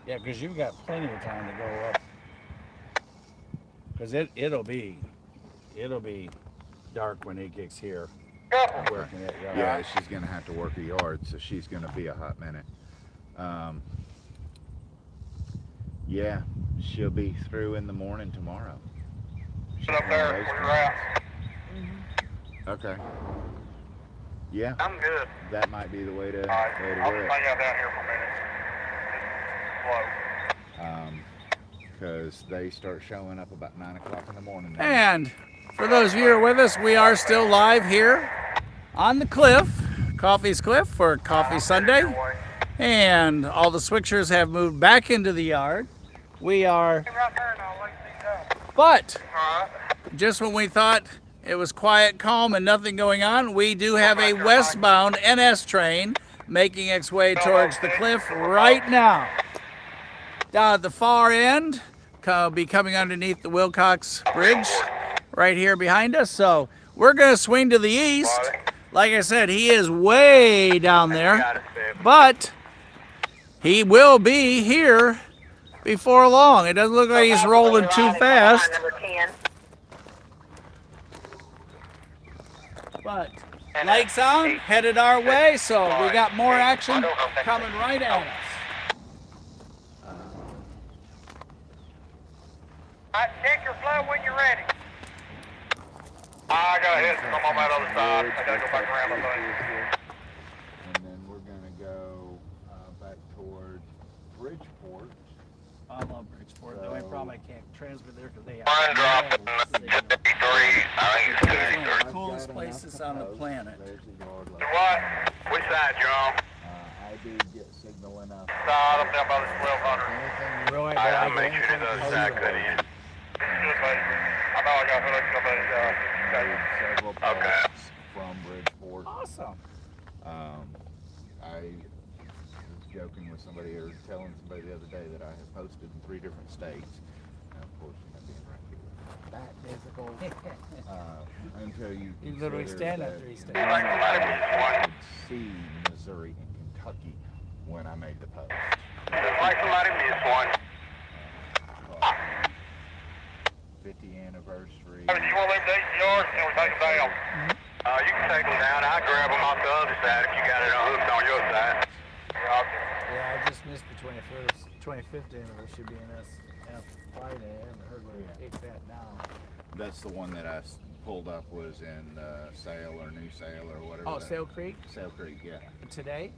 Yeah, because you've got plenty of time to go up. Because it'll be dark when it gets here. Working it, Yeah, she's gonna have to work a yard, so she's gonna be a hot minute. Yeah, she'll be through in the morning tomorrow. She's Up one of there those where you're kinds. at. Okay. Yeah, I'm good. that might be the way to, Alright, way to I'll do just it. hang out down here for a minute. Just slow. Because they start showing up about 9 o'clock in the morning now. And for those of you who are with us, we are still live here on the cliff, Coffey's Cliff for Coffey Sunday. And all the switchers have moved back into the yard. We are, Right there and I'll lay these out. but Alright. just when we thought it was quiet, calm, and nothing going on, we do have a westbound NS train making its way towards the cliff right now. Down at the far end, be coming underneath the Wilcox Bridge right here behind us. So we're going to swing to the east. Like I said, he is way down there, but he will be here before long. It doesn't look like he's rolling too fast. Number 10. But lights on, headed our way, so we got more action coming right at us. Alright, check your flow when you're ready. I gotta hit from on that other side. I gotta go back around the thing. And then we're gonna go back towards Bridgeport. I love Bridgeport. The only problem I can't transfer there because they Line drop at 53. I think it's one of 53. the coolest places on the planet. There's the yard Do light. what? Which side you on? I do get signal enough. Side, I'm down by the 1200. Really? I'll make sure the other side cut in. Good, baby. I know I got hooked up at Several posts from Bridgeport. Awesome. I was joking with somebody or telling somebody the other day that I have posted in 3 different states. Now, of course, I'm being right here. That physical. Until you literally consider stand that at 3 states. I could see Missouri and Kentucky when I made the post. Looks like somebody missed one. 50th anniversary. Hey, you want to leave these yards? Can we take them down? You can take them down. I'll grab them off the other side if you got it hooked on your side. Yeah, I just missed the 25th anniversary being Friday. I haven't heard where they take that down. That's the one that I pulled up was in Sale or New Sale or whatever. Oh, that- Sale Creek Sale Creek, yeah. today?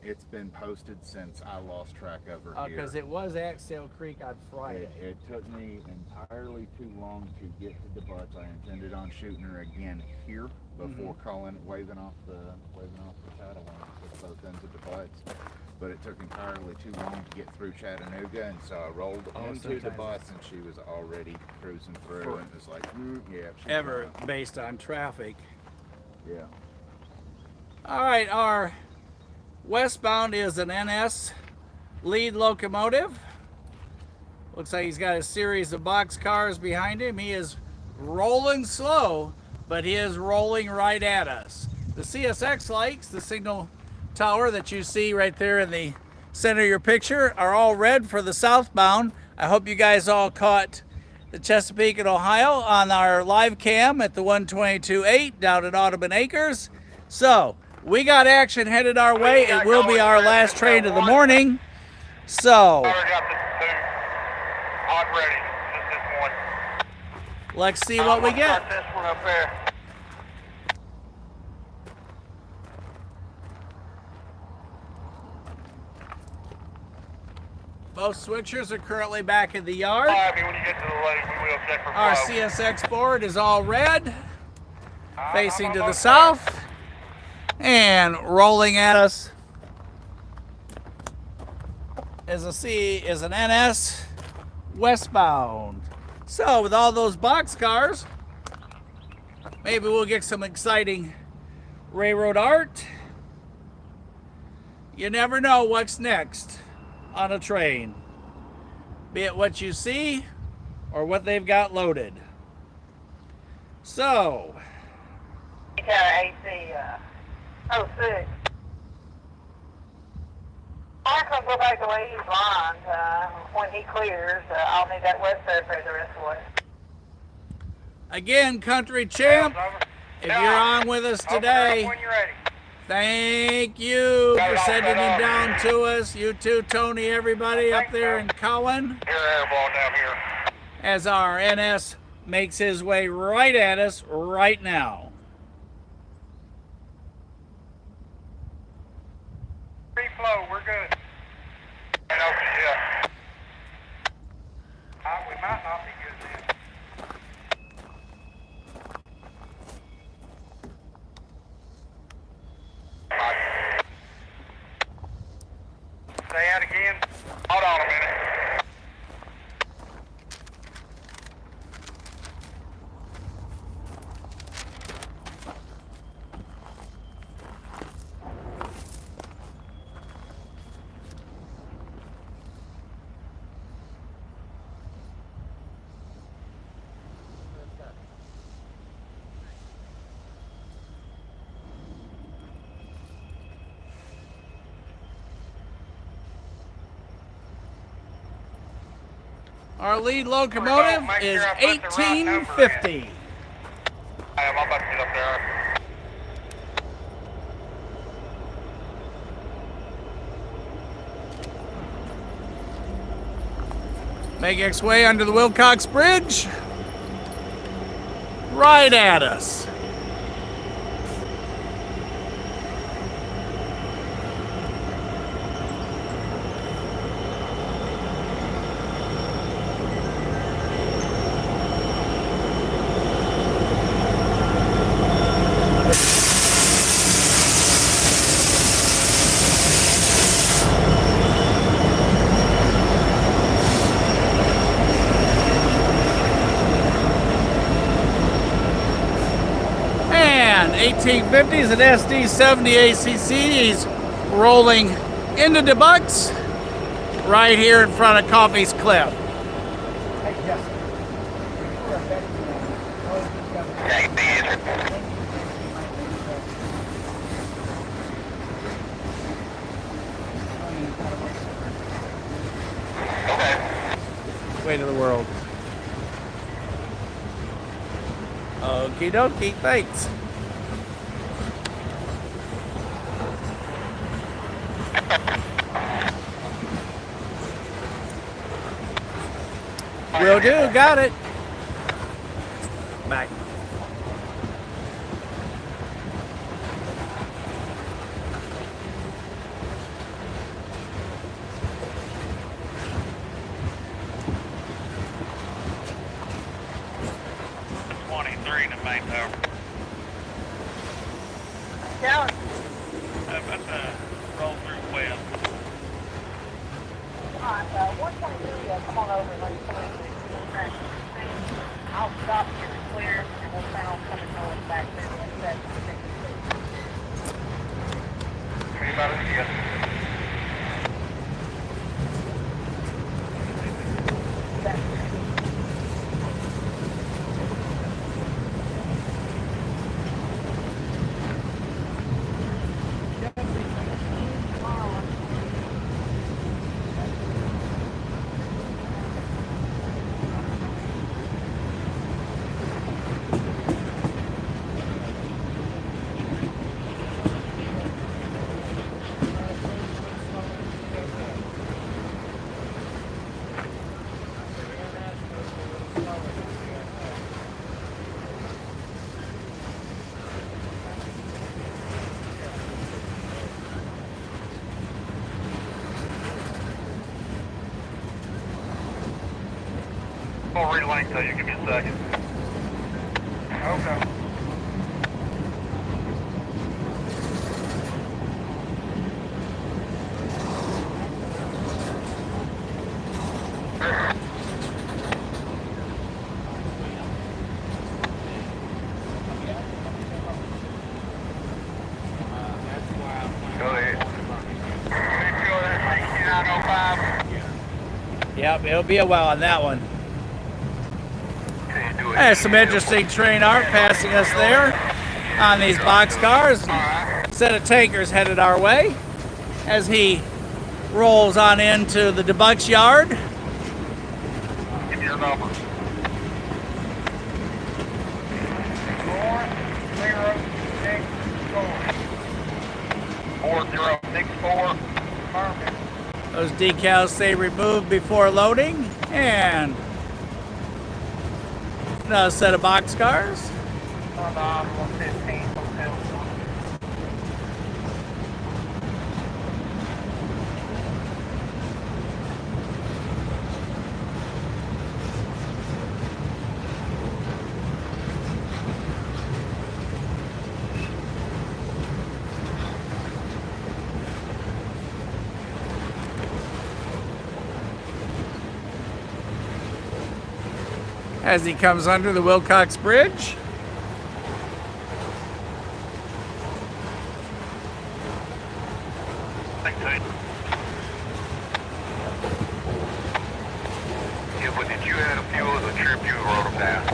It's been posted since I lost track of her here. Because it was at Sale Creek on Friday. It took me entirely too long to get to the butts. I intended on shooting her again here before calling, waving off the title line with both ends of the butts. But it took entirely too long to get through Chattanooga, and so I rolled into the sometimes butts, and she was already cruising through, and it was like, yeah. she's Ever gone. based on traffic. Yeah. All right, our westbound is an NS lead locomotive. Looks like he's got a series of box cars behind him. He is rolling slow, but he is rolling right at us. The CSX lights, the signal tower that you see right there in the center of your picture, are all red for the southbound. I hope you guys all caught the Chesapeake and Ohio on our live cam at the 122.8 down at Audubon Acres. So we got action headed our way. It will be our last train of the morning. So Already got the 2 hot ready. Just this one. let's see what we get. Got this one up there. Both switchers are currently back in the yard. When you get to the lake, we will check for Our flow. CSX board is all red, facing to the south, and rolling at us is an NS westbound. So with all those boxcars, maybe we'll get some exciting railroad art. You never know what's next on a train, be it what you see or what they've got loaded. So, AC 06. Mark on go back the way he's lined. When he clears, I'll need that west surface the rest of the way. Again, Country Champ, if you're on with us today, When you're ready. thank you for sending him down to us. You too, Tony, everybody up there in Cowan, You're airball down here. as our NS makes his way right at us right now. Free flow, we're good. Yeah. We might not be good then. Say that again. Hold on a minute. Our lead locomotive is 1850. I'm about to get up there. Making its way under the Wilcox Bridge, right at us. And 1850s and SD70 ACCs rolling into the Bucks right here in front of Coffey's Cliff. Way to the world. Okie dokie, thanks. Will do, got it. Bye. In the main tower. Down. About to roll through west. Alright, 123, come on over and let me come in. I'll stop here and clear, and we'll plan on coming north back through that Anybody see us? I'll relink till you give me a second. Okay. Go ahead. Yep, it'll be a while on that one. There's some interesting train art passing us there on these boxcars. A set of tankers headed our way as he rolls on into the debux yard. Give me your number. 4064. Those decals say removed before loading, and another set of boxcars. 115. As he comes under the Wilcox Bridge. Yeah, but did you have a few of the trip you wrote them down?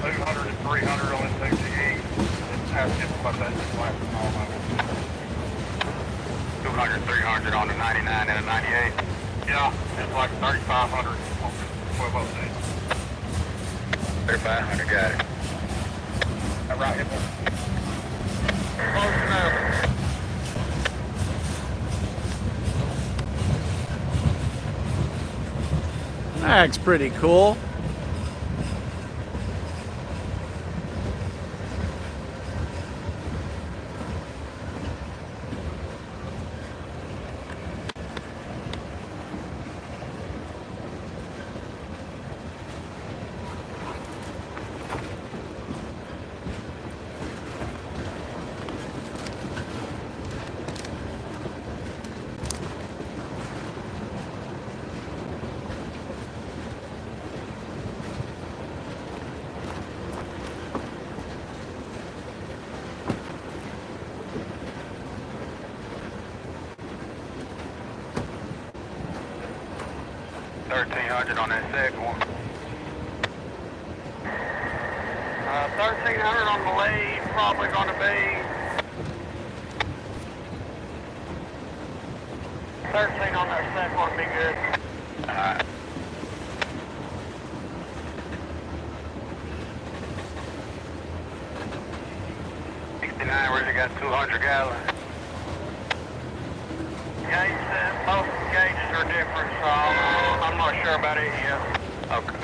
200 and 300 on this ACE. Ask him about that this last all my 200, 300 on the 99 and the 98. Yeah, it's like 3,500 on 1206. 3,500, got it. All right, hit one. Close enough. That's pretty cool. On that second one. 1,300 on the lead, probably going to be 13 on that second one, be good. Alright. Where's it got 200 gallons? Both gauges are different, so I'm not sure about it yet. Okay.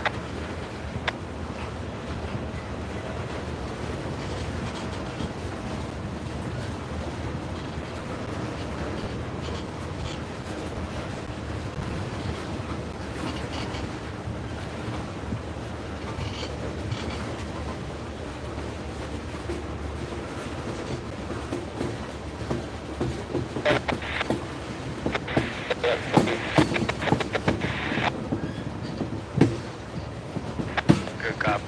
Good copy.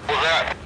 What's that?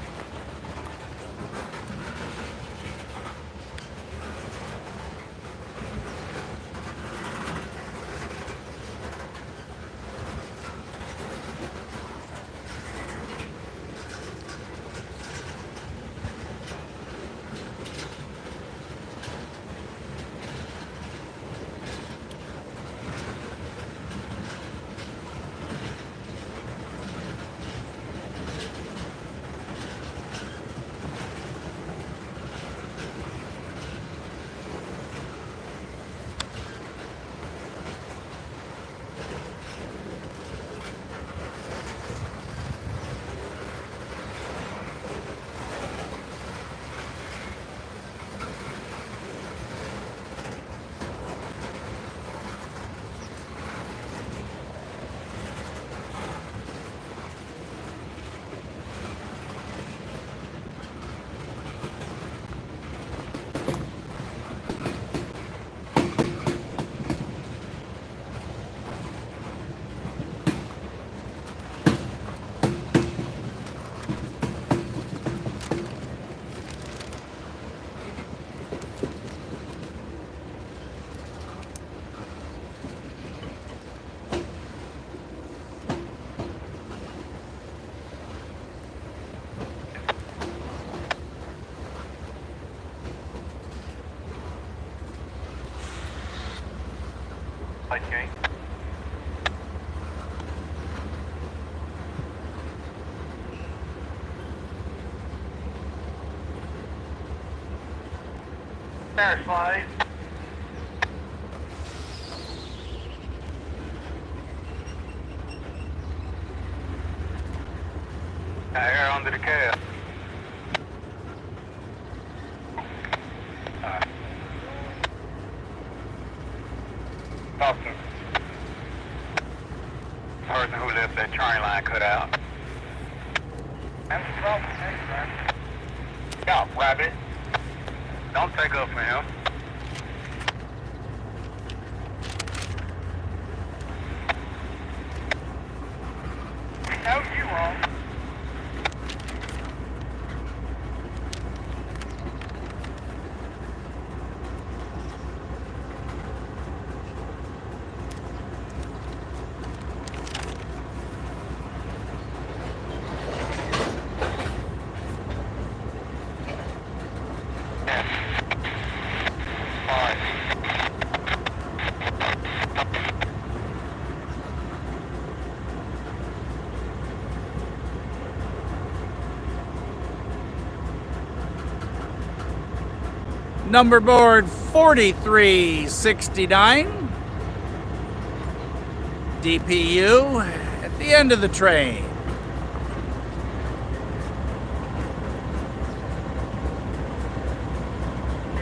Okay. There, slide. Air under the cab. Talk to him. Person who left that train line cut out. That's the problem, thanks, man. Yeah, rabbit. Don't take up for him. No, you won't. Number board 4369. DPU at the end of the train.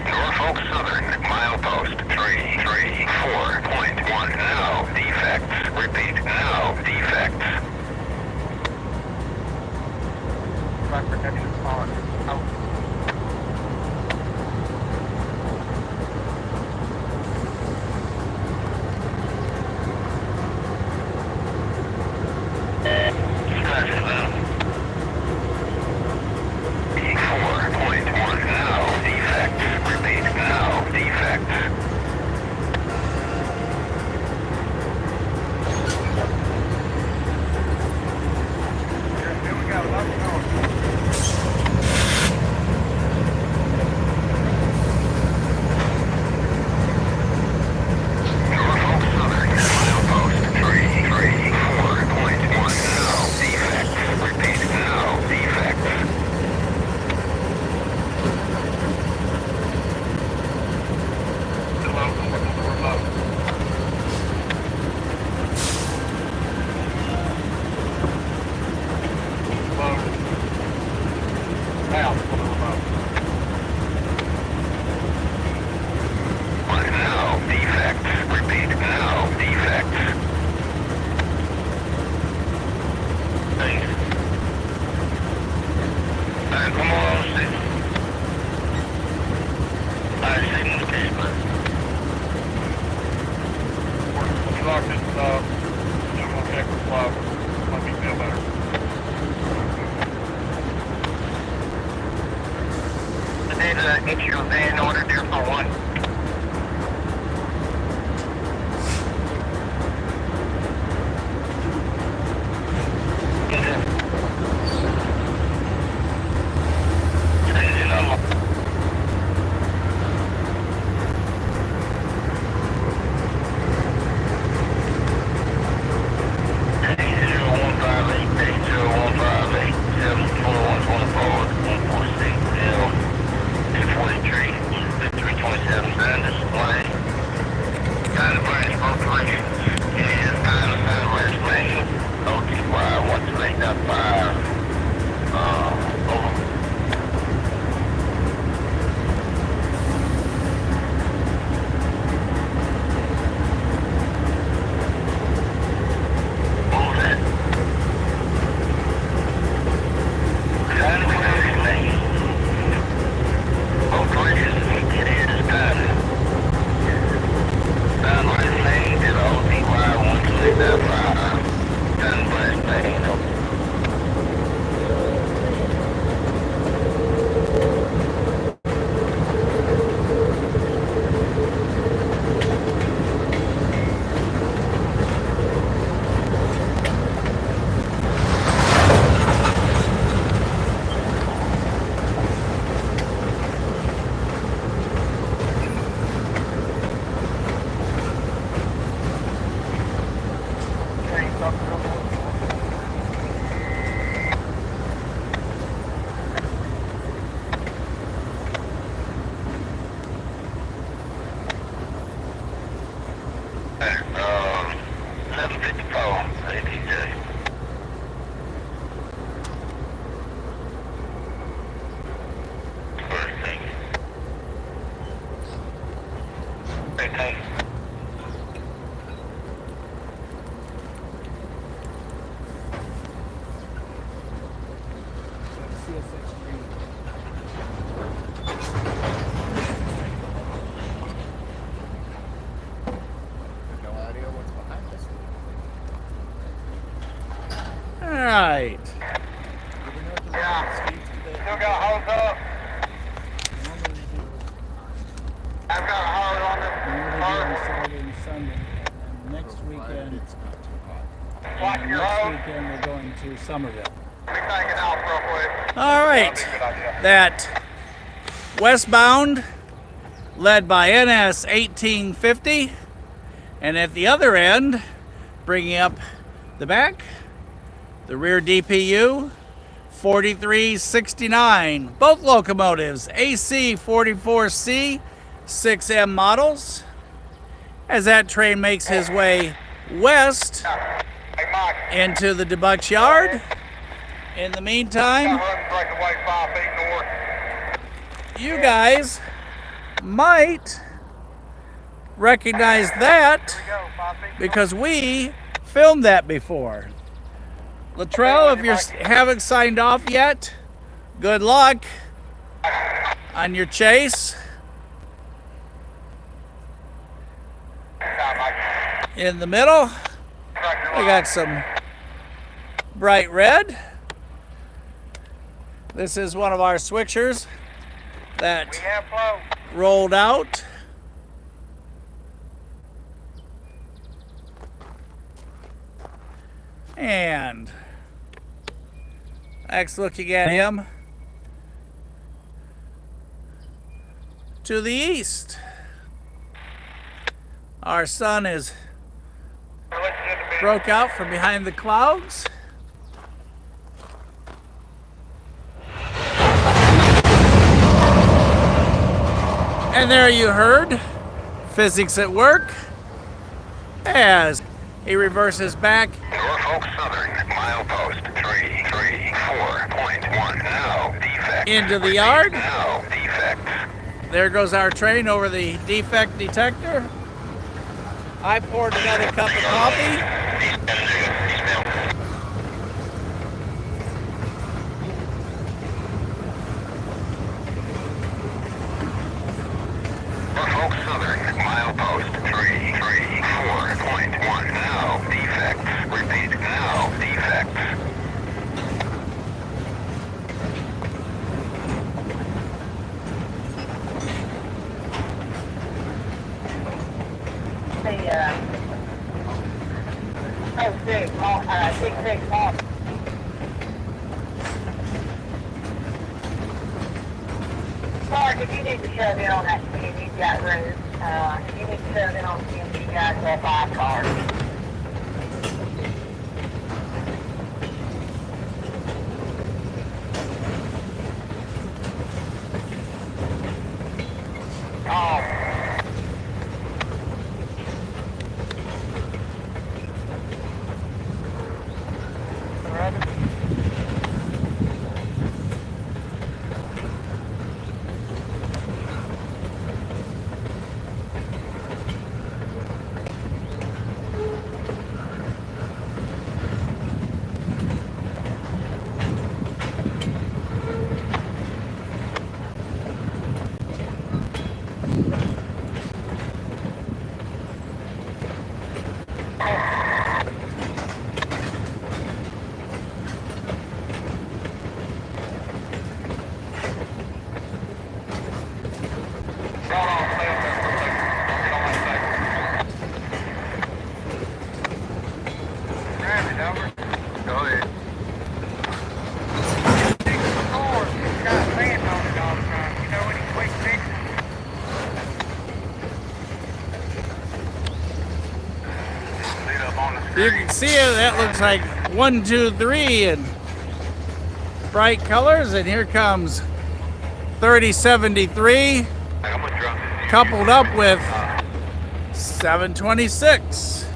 Norfolk Southern, milepost 334.1. No defects. Repeat, no defects. Track protection on. Out. Get your van ordered there for one. CSX green. No idea what's behind us. All right. Did we know what the Yeah. road speeds today? Still got hose up. Normally we do. I've got a hose on And this we'll be on car. Saturday and Sunday. And next Provided weekend, it's not too hot. Watch and your next hose. weekend we're going to Somerville. Let me take it out real quick. All right. That'd be a good idea. That westbound led by NS 1850, and at the other end, bringing up the back, the rear DPU 4369. Both locomotives AC 44C 6M models. As that train makes his way west Hey, Mike. into the Debucks yard. In the meantime, Got room to break away 5 feet north. you guys might recognize that Here we go, 5 feet north. because we filmed that before. Latrell, if you haven't signed off yet, good luck on your chase. Time, Mike. In the middle, Track your we line. got some bright red. This is one of our switchers We that have flow. rolled out. And next, looking at him to the east, our sun is We're listening to the beat. broke out from behind the clouds. And there you heard physics at work as he reverses back Norfolk Southern, milepost 334.1. Now, defect. into the yard. Now, defect. There goes our train over the defect detector. I poured another cup of coffee. Norfolk Southern, milepost 334.1. Now, defect. Repeat, now, defect. The, 66 Mark. Mark, if you need to shove in on that team, you've got room. If you need to shove in on team, you guys have 5 cars. You can see it. That looks like 1, 2, 3 in bright colors. And here comes 3073 coupled up with 726.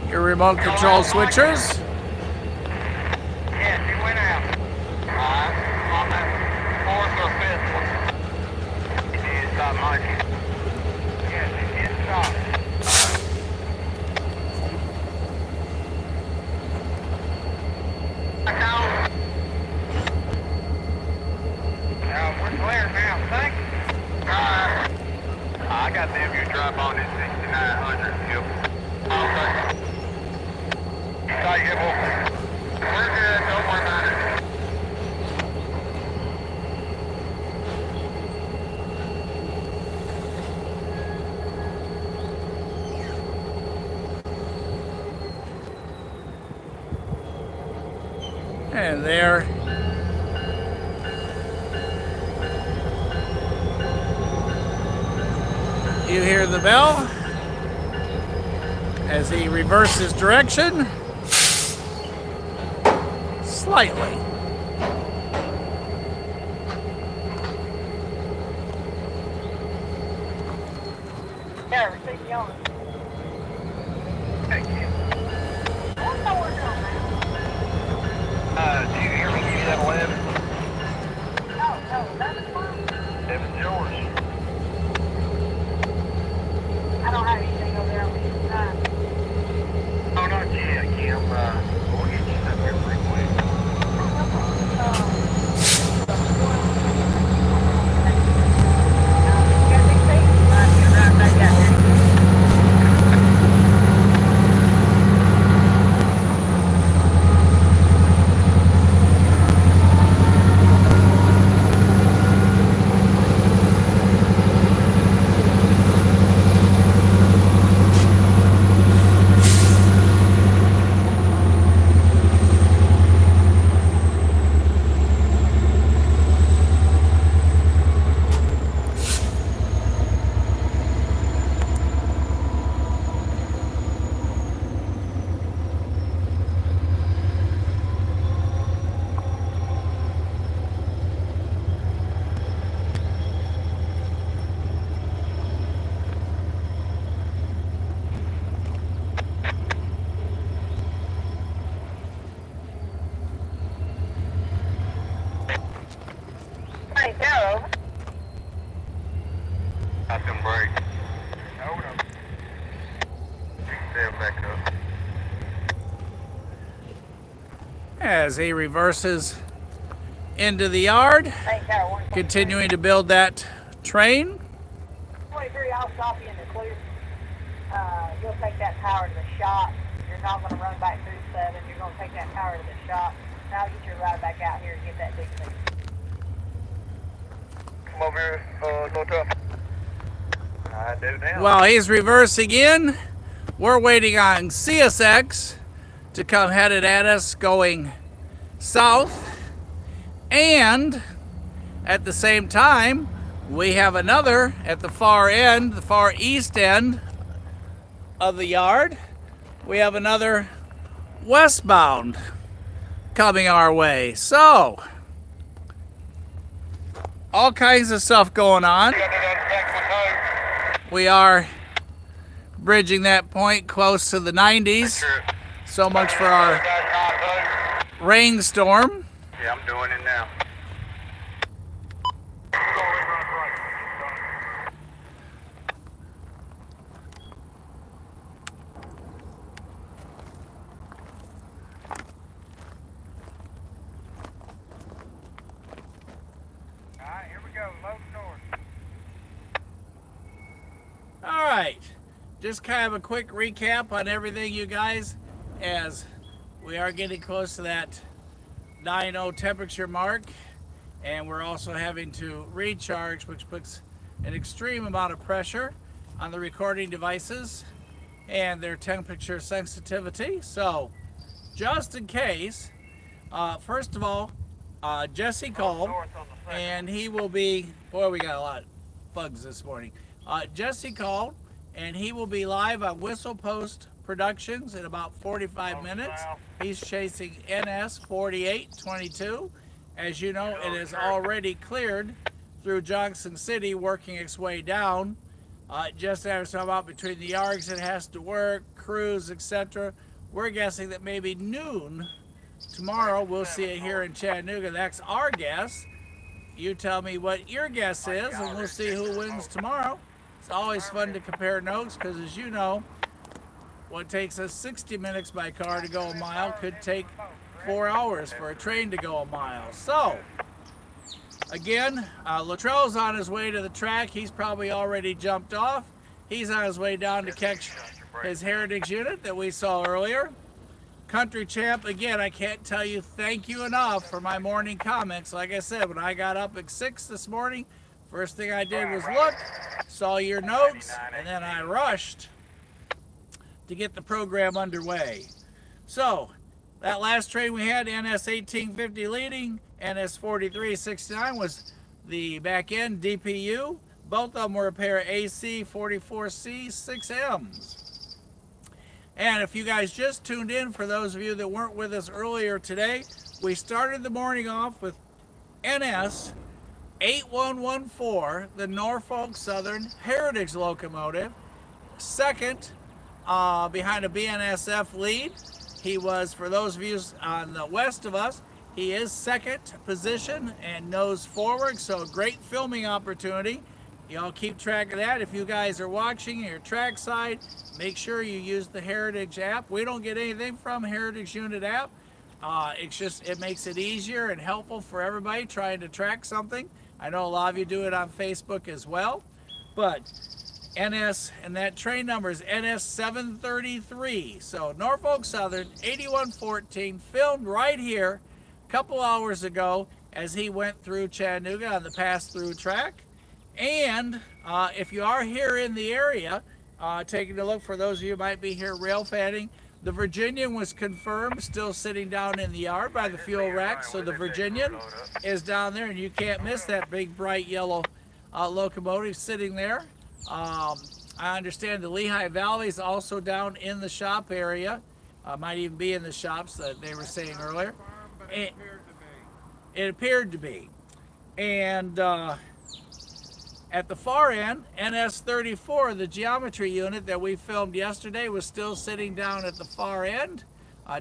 Your remote control switchers. Yes, he went out. On that 4th or 5th one. He did, stop Mike. I got them you drop on at 6,900. Yep. Okay. Tight, yeah, we're good. Don't worry about it. And there you hear the bell as he reverses direction slightly. Yeah, receive the owner. Thank you. What's that working on now? Do you hear me give you that 11? No, that's fine. It was yours. I don't have anything over there on the side. Oh, not yet, Kim. We'll get you something here pretty quick. Got them brakes. Hold on. They'll back up. As he reverses into the yard, continuing to build that train. 23, I'll stop you in the clear. You'll take that power to the shop. You're not going to run back through 7. You're going to take that power to the shop. Now I'll get you right back out here and get that big thing. Come over here, no tough. I do now. While he's reversing in, we're waiting on CSX to come headed at us going south. And at the same time, we have another at the far end, the far east end of the yard. We have another westbound coming our way. So, all kinds of stuff going on. We are bridging that point close to the 90s. So much for our rainstorm. Yeah, I'm doing it now. Alright, here we go. Load north. All right, just kind of a quick recap on everything, you guys, as we are getting close to that 90 temperature mark, and we're also having to recharge, which puts an extreme amount of pressure on the recording devices and their temperature sensitivity. So, just in case, first of all, Jesse called, and he will be, boy, we got a lot of bugs this morning. Jesse called, and he will be live on Whistle Post Productions in about 45 minutes. He's chasing NS 4822. As you know, it is already cleared through Johnson City, working its way down. Just as I'm about between the yards, it has to work, crews, etc. We're guessing that maybe noon tomorrow we'll see it here in Chattanooga. That's our guess. You tell me what your guess is, and we'll see who wins tomorrow. It's always fun to compare notes because, as you know, what takes us 60 minutes by car to go a mile could take 4 hours for a train to go a mile. So, Again, Luttrell's on his way to the track. He's probably already jumped off. He's on his way down to catch his Heritage unit that we saw earlier. Country Champ, again, I can't tell you thank you enough for my morning comments. Like I said, when I got up at 6 this morning, first thing I did was look, saw your notes, and then I rushed to get the program underway. So, that last train we had, NS 1850 leading, NS 4369 was the back end DPU. Both of them were a pair of AC 44C 6Ms. And if you guys just tuned in, for those of you that weren't with us earlier today, we started the morning off with NS 8114, the Norfolk Southern Heritage locomotive. Second, behind a BNSF lead. He was, for those of you on the west of us, he is second position and nose forward, so great filming opportunity. Y'all keep track of that. If you guys are watching your track side, make sure you use the Heritage app. We don't get anything from Heritage Unit app. It's just, it makes it easier and helpful for everybody trying to track something. I know a lot of you do it on Facebook as well. But NS, and that train number is NS 733. So Norfolk Southern 8114, filmed right here a couple hours ago as he went through Chattanooga on the pass-through track. And if you are here in the area, taking a look, for those of you who might be here rail fanning, the Virginian was confirmed, still sitting down in the yard by the fuel rack. So the Virginian is down there, and you can't miss that big bright yellow locomotive sitting there. I understand the Lehigh Valley is also down in the shop area. Might even be in the shops that they were saying earlier. It appeared to be. And at the far end, NS 34, the geometry unit that we filmed yesterday, was still sitting down at the far end,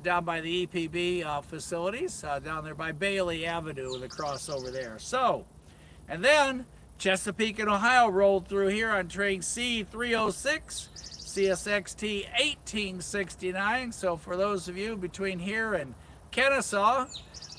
down by the EPB facilities, down there by Bailey Avenue, the crossover there. So, and then Chesapeake and Ohio rolled through here on train C306, CSXT 1869. So for those of you between here and Kennesaw,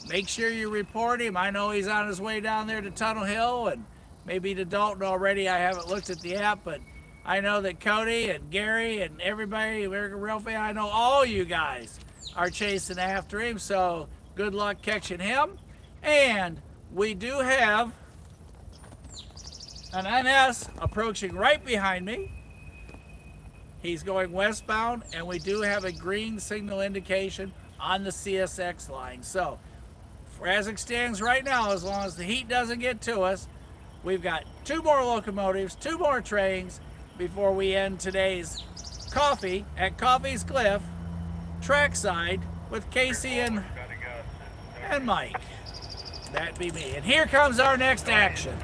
make sure you report him. I know he's on his way down there to Tunnel Hill and maybe to Dalton already. I haven't looked at the app, but I know that Cody and Gary and everybody, American Rail Fan, I know all you guys are chasing after him. So good luck catching him. And we do have an NS approaching right behind me. He's going westbound, and we do have a green signal indication on the CSX line. So, as it stands right now, as long as the heat doesn't get to us, we've got 2 more locomotives, 2 more trains before we end today's Coffey at Coffey's Cliff trackside with Casey and Mike. That be me. And here comes our next action.